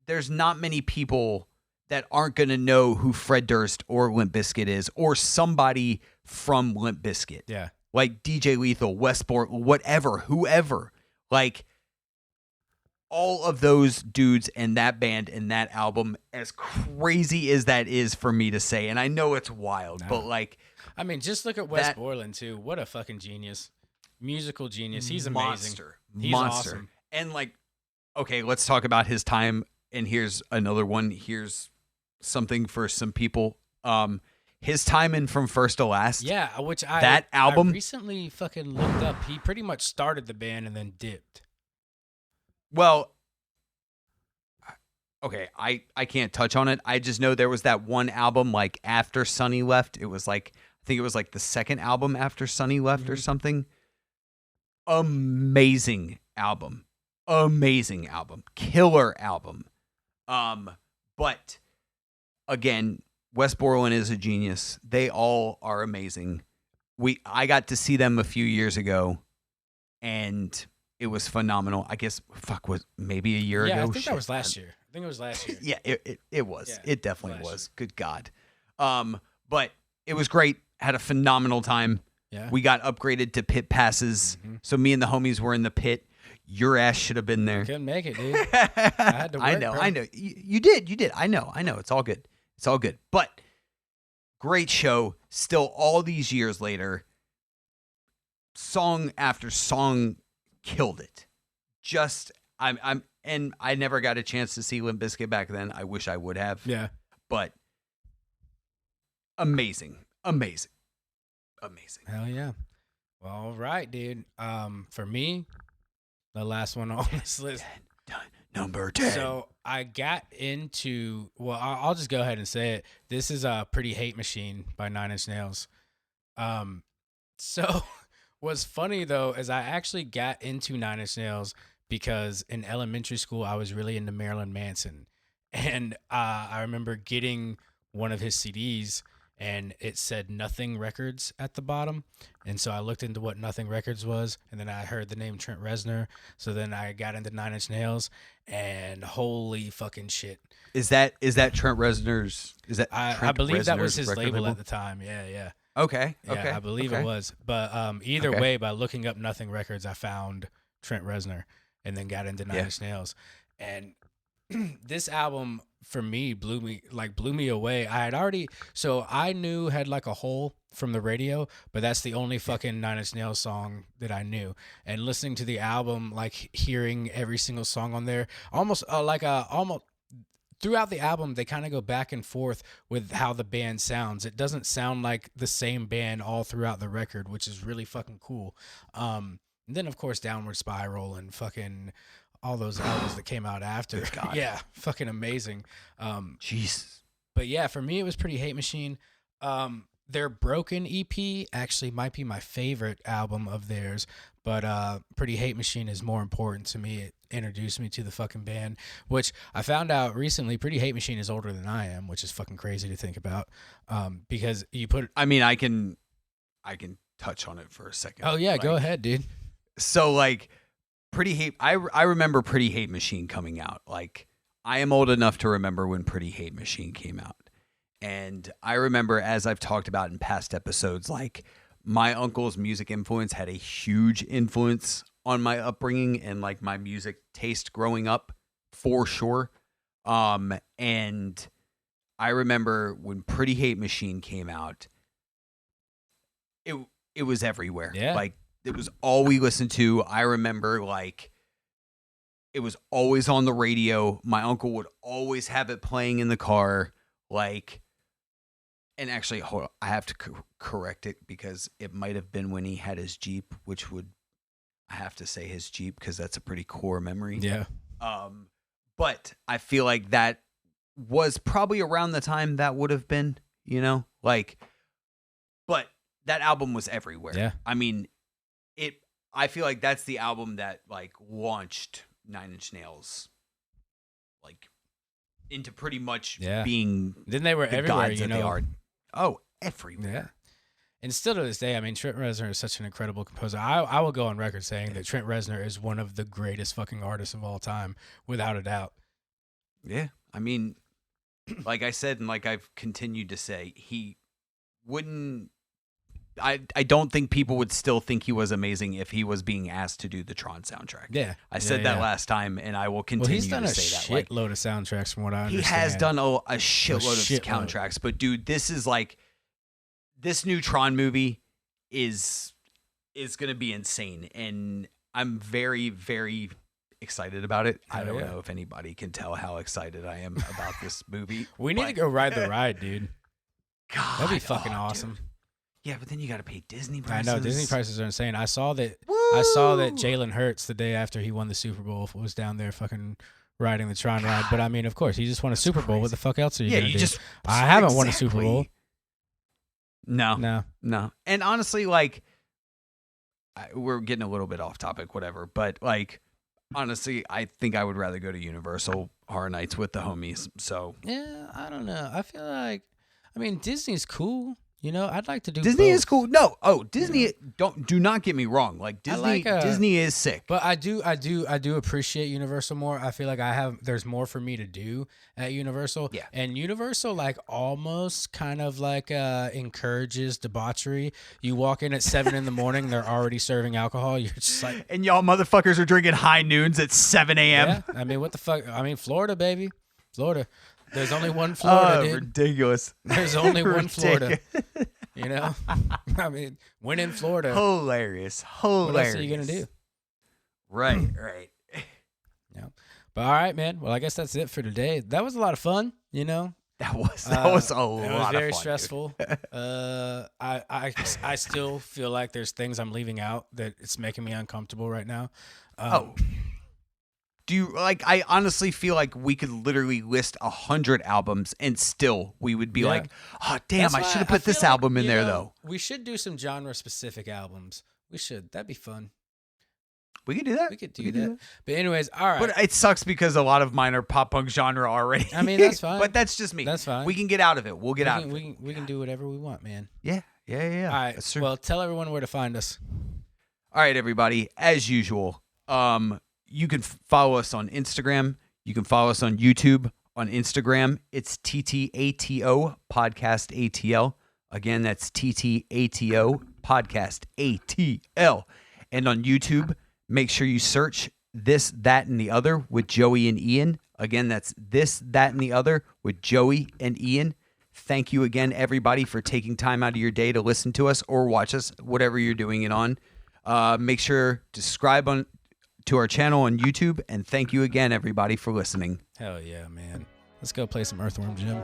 Speaker 2: there's not many people that aren't going to know who Fred Durst or Limp Bizkit is, or somebody from Limp Bizkit.
Speaker 1: Yeah.
Speaker 2: Like DJ Lethal, Westport, whatever, whoever. Like all of those dudes and that band and that album, as crazy as that is for me to say, and I know it's wild,
Speaker 1: No.
Speaker 2: but like
Speaker 1: I mean, just look at Wes
Speaker 2: That-
Speaker 1: Borland, too. What a fucking genius. Musical genius. He's amazing.
Speaker 2: monster.
Speaker 1: He's
Speaker 2: monster.
Speaker 1: awesome.
Speaker 2: And like, okay, let's talk about his time. And here's another one. Here's something for some people. His time in From First to Last.
Speaker 1: Yeah, which
Speaker 2: That album-
Speaker 1: I recently fucking looked up. He pretty much started the band and then dipped.
Speaker 2: Well, okay, I can't touch on it. I just know there was that one album like after Sonny left. It was like, I think it was like the second album after Sonny left or something. Amazing album. Killer album. But again, Wes Borland is a genius. They all are amazing. I got to see them a few years ago, and it was phenomenal. I guess was maybe a year ago.
Speaker 1: Yeah, I think
Speaker 2: Shit.
Speaker 1: that was last year. I think it was last year.
Speaker 2: Yeah, it was.
Speaker 1: Yeah,
Speaker 2: It definitely
Speaker 1: last
Speaker 2: was. Good God. But it was great. Had a phenomenal time.
Speaker 1: Yeah.
Speaker 2: We got upgraded to pit passes.
Speaker 1: Mhm.
Speaker 2: So me and the homies were in the pit. Your ass should have been there.
Speaker 1: Couldn't make it, dude. I had to work,
Speaker 2: I know.
Speaker 1: bro.
Speaker 2: I know. You did. I know. It's all good. It's all good. But great show. Still, all these years later, song after song killed it. And I never got a chance to see Limp Bizkit back then. I wish I would have.
Speaker 1: Yeah.
Speaker 2: But amazing.
Speaker 1: Hell yeah. Well, all right, dude. For me, the last one on this list.
Speaker 2: Number 10.
Speaker 1: So I got into, well, I'll just go ahead and say it. This is a Pretty Hate Machine by 9 Inch Nails. So what's funny though is I actually got into 9 Inch Nails because in elementary school I was really into Marilyn Manson, and I remember getting one of his CDs and it said Nothing Records at the bottom, and so I looked into what Nothing Records was, and then I heard the name Trent Reznor, so then I got into 9 Inch Nails, and holy fucking shit!
Speaker 2: Is that Trent Reznor's? Is that
Speaker 1: I believe that was his
Speaker 2: record
Speaker 1: label at the time. Yeah.
Speaker 2: Okay.
Speaker 1: Yeah,
Speaker 2: Okay.
Speaker 1: I believe it was. But either way, by looking up Nothing Records, I found Trent Reznor and then got into 9 Inch Nails. And this album for me blew me away. I knew had like a hole from the radio, but that's the only fucking 9 Inch Nails song that I knew. And listening to the album, like hearing every single song on there, almost throughout the album, they kind of go back and forth with how the band sounds. It doesn't sound like the same band all throughout the record, which is really fucking cool. And then, of course, Downward Spiral and fucking all those albums that came out after. Yeah, fucking amazing.
Speaker 2: Jesus.
Speaker 1: But yeah, for me, it was Pretty Hate Machine. Their Broken EP actually might be my favorite album of theirs, but Pretty Hate Machine is more important to me. It introduced me to the fucking band, which I found out recently. Pretty Hate Machine is older than I am, which is fucking crazy to think about. Because you put,
Speaker 2: I mean, I can touch on it for a second.
Speaker 1: Oh yeah, go ahead, dude.
Speaker 2: So like, Pretty Hate. I remember Pretty Hate Machine coming out. Like, I am old enough to remember when Pretty Hate Machine came out. And I remember, as I've talked about in past episodes, like my uncle's music influence had a huge influence on my upbringing and like my music taste growing up, for sure. And I remember when Pretty Hate Machine came out, it was everywhere.
Speaker 1: Yeah.
Speaker 2: Like, it was all we listened to. I remember like it was always on the radio. My uncle would always have it playing in the car. Like, and actually, hold on, I have to correct it because it might have been when he had his Jeep, which would, I have to say his Jeep because that's a pretty core memory.
Speaker 1: Yeah.
Speaker 2: But I feel like that was probably around the time that would have been, like, but that album was everywhere.
Speaker 1: Yeah.
Speaker 2: I mean, I feel like that's the album that like launched 9 Inch Nails, like, into pretty much being
Speaker 1: then they were everywhere,
Speaker 2: they are. Oh, everywhere.
Speaker 1: Yeah. And still to this day, I mean, Trent Reznor is such an incredible composer. I will go on record saying that Trent Reznor is one of the greatest fucking artists of all time, without a doubt.
Speaker 2: Yeah. I mean, like I said, and like I've continued to say, he wouldn't, I don't think people would still think he was amazing if he was being asked to do the Tron soundtrack.
Speaker 1: Yeah.
Speaker 2: I said that last time, and I will continue to say that.
Speaker 1: Well, he's done a shitload of soundtracks from what I understand.
Speaker 2: He has done a shitload of soundtracks, but dude, this is like, this new Tron movie is going to be insane, and I'm very, very excited about it. I don't know if anybody can tell how excited I am about this movie.
Speaker 1: We need to go ride the ride, dude.
Speaker 2: God,
Speaker 1: that'd be fucking awesome.
Speaker 2: Dude. Yeah, but then you got to pay Disney prices.
Speaker 1: I know, Disney prices are insane. I saw that Jalen Hurts, the day after he won the Super Bowl, was down there fucking riding the Tron ride. But I mean, of course, he just won a Super Bowl. What the fuck else are you gonna do? I haven't won a Super Bowl.
Speaker 2: No. And honestly, like, we're getting a little bit off topic, whatever. But like, honestly, I think I would rather go to Universal Horror Nights with the homies. So
Speaker 1: yeah, I don't know. I feel like, I mean, Disney's cool. You know, I'd like to do
Speaker 2: Disney
Speaker 1: both.
Speaker 2: is cool. No, Disney. Do not get me wrong. Like Disney, Disney is sick.
Speaker 1: But I do appreciate Universal more. I feel like there's more for me to do at Universal.
Speaker 2: Yeah.
Speaker 1: And Universal like almost kind of like encourages debauchery. You walk in at 7 a.m, they're already serving alcohol. You're just like,
Speaker 2: and y'all motherfuckers are drinking high noons at 7 a.m.
Speaker 1: Yeah. I mean, what the fuck? I mean, Florida, baby, Florida. There's only one Florida, dude.
Speaker 2: Ridiculous.
Speaker 1: There's only one Florida. You know, I mean, when in Florida,
Speaker 2: hilarious.
Speaker 1: What else are you gonna do?
Speaker 2: Right.
Speaker 1: Yeah. But all right, man. Well, I guess that's it for today. That was a lot of fun. You know,
Speaker 2: that was a lot of fun.
Speaker 1: It was very stressful. I still feel like there's things I'm leaving out that it's making me uncomfortable right now.
Speaker 2: Do you like? I honestly feel like we could literally list 100 albums and still we would be like, oh damn, I should have put this album in there though.
Speaker 1: We should do some genre specific albums. We should. That'd be fun.
Speaker 2: We could do that.
Speaker 1: We could do that. But anyways, all right.
Speaker 2: But it sucks because a lot of mine are pop punk genre already.
Speaker 1: I mean, that's fine.
Speaker 2: But that's just me.
Speaker 1: That's fine.
Speaker 2: We can get out of it. We'll get out of
Speaker 1: it. We can do whatever we want, man.
Speaker 2: Yeah.
Speaker 1: All right.
Speaker 2: That's true.
Speaker 1: Well, tell everyone where to find us.
Speaker 2: All right, everybody. As usual, you can follow us on Instagram. You can follow us on YouTube. On Instagram, it's TTATO Podcast ATL. Again, that's TTATO Podcast ATL. And on YouTube, make sure you search This, That, and the Other with Joey and Ian. Again, that's This, That, and the Other with Joey and Ian. Thank you again, everybody, for taking time out of your day to listen to us or watch us, whatever you're doing it on. Make sure to subscribe to our channel on YouTube, and thank you again, everybody, for listening.
Speaker 1: Hell yeah, man. Let's go play some Earthworm Jim.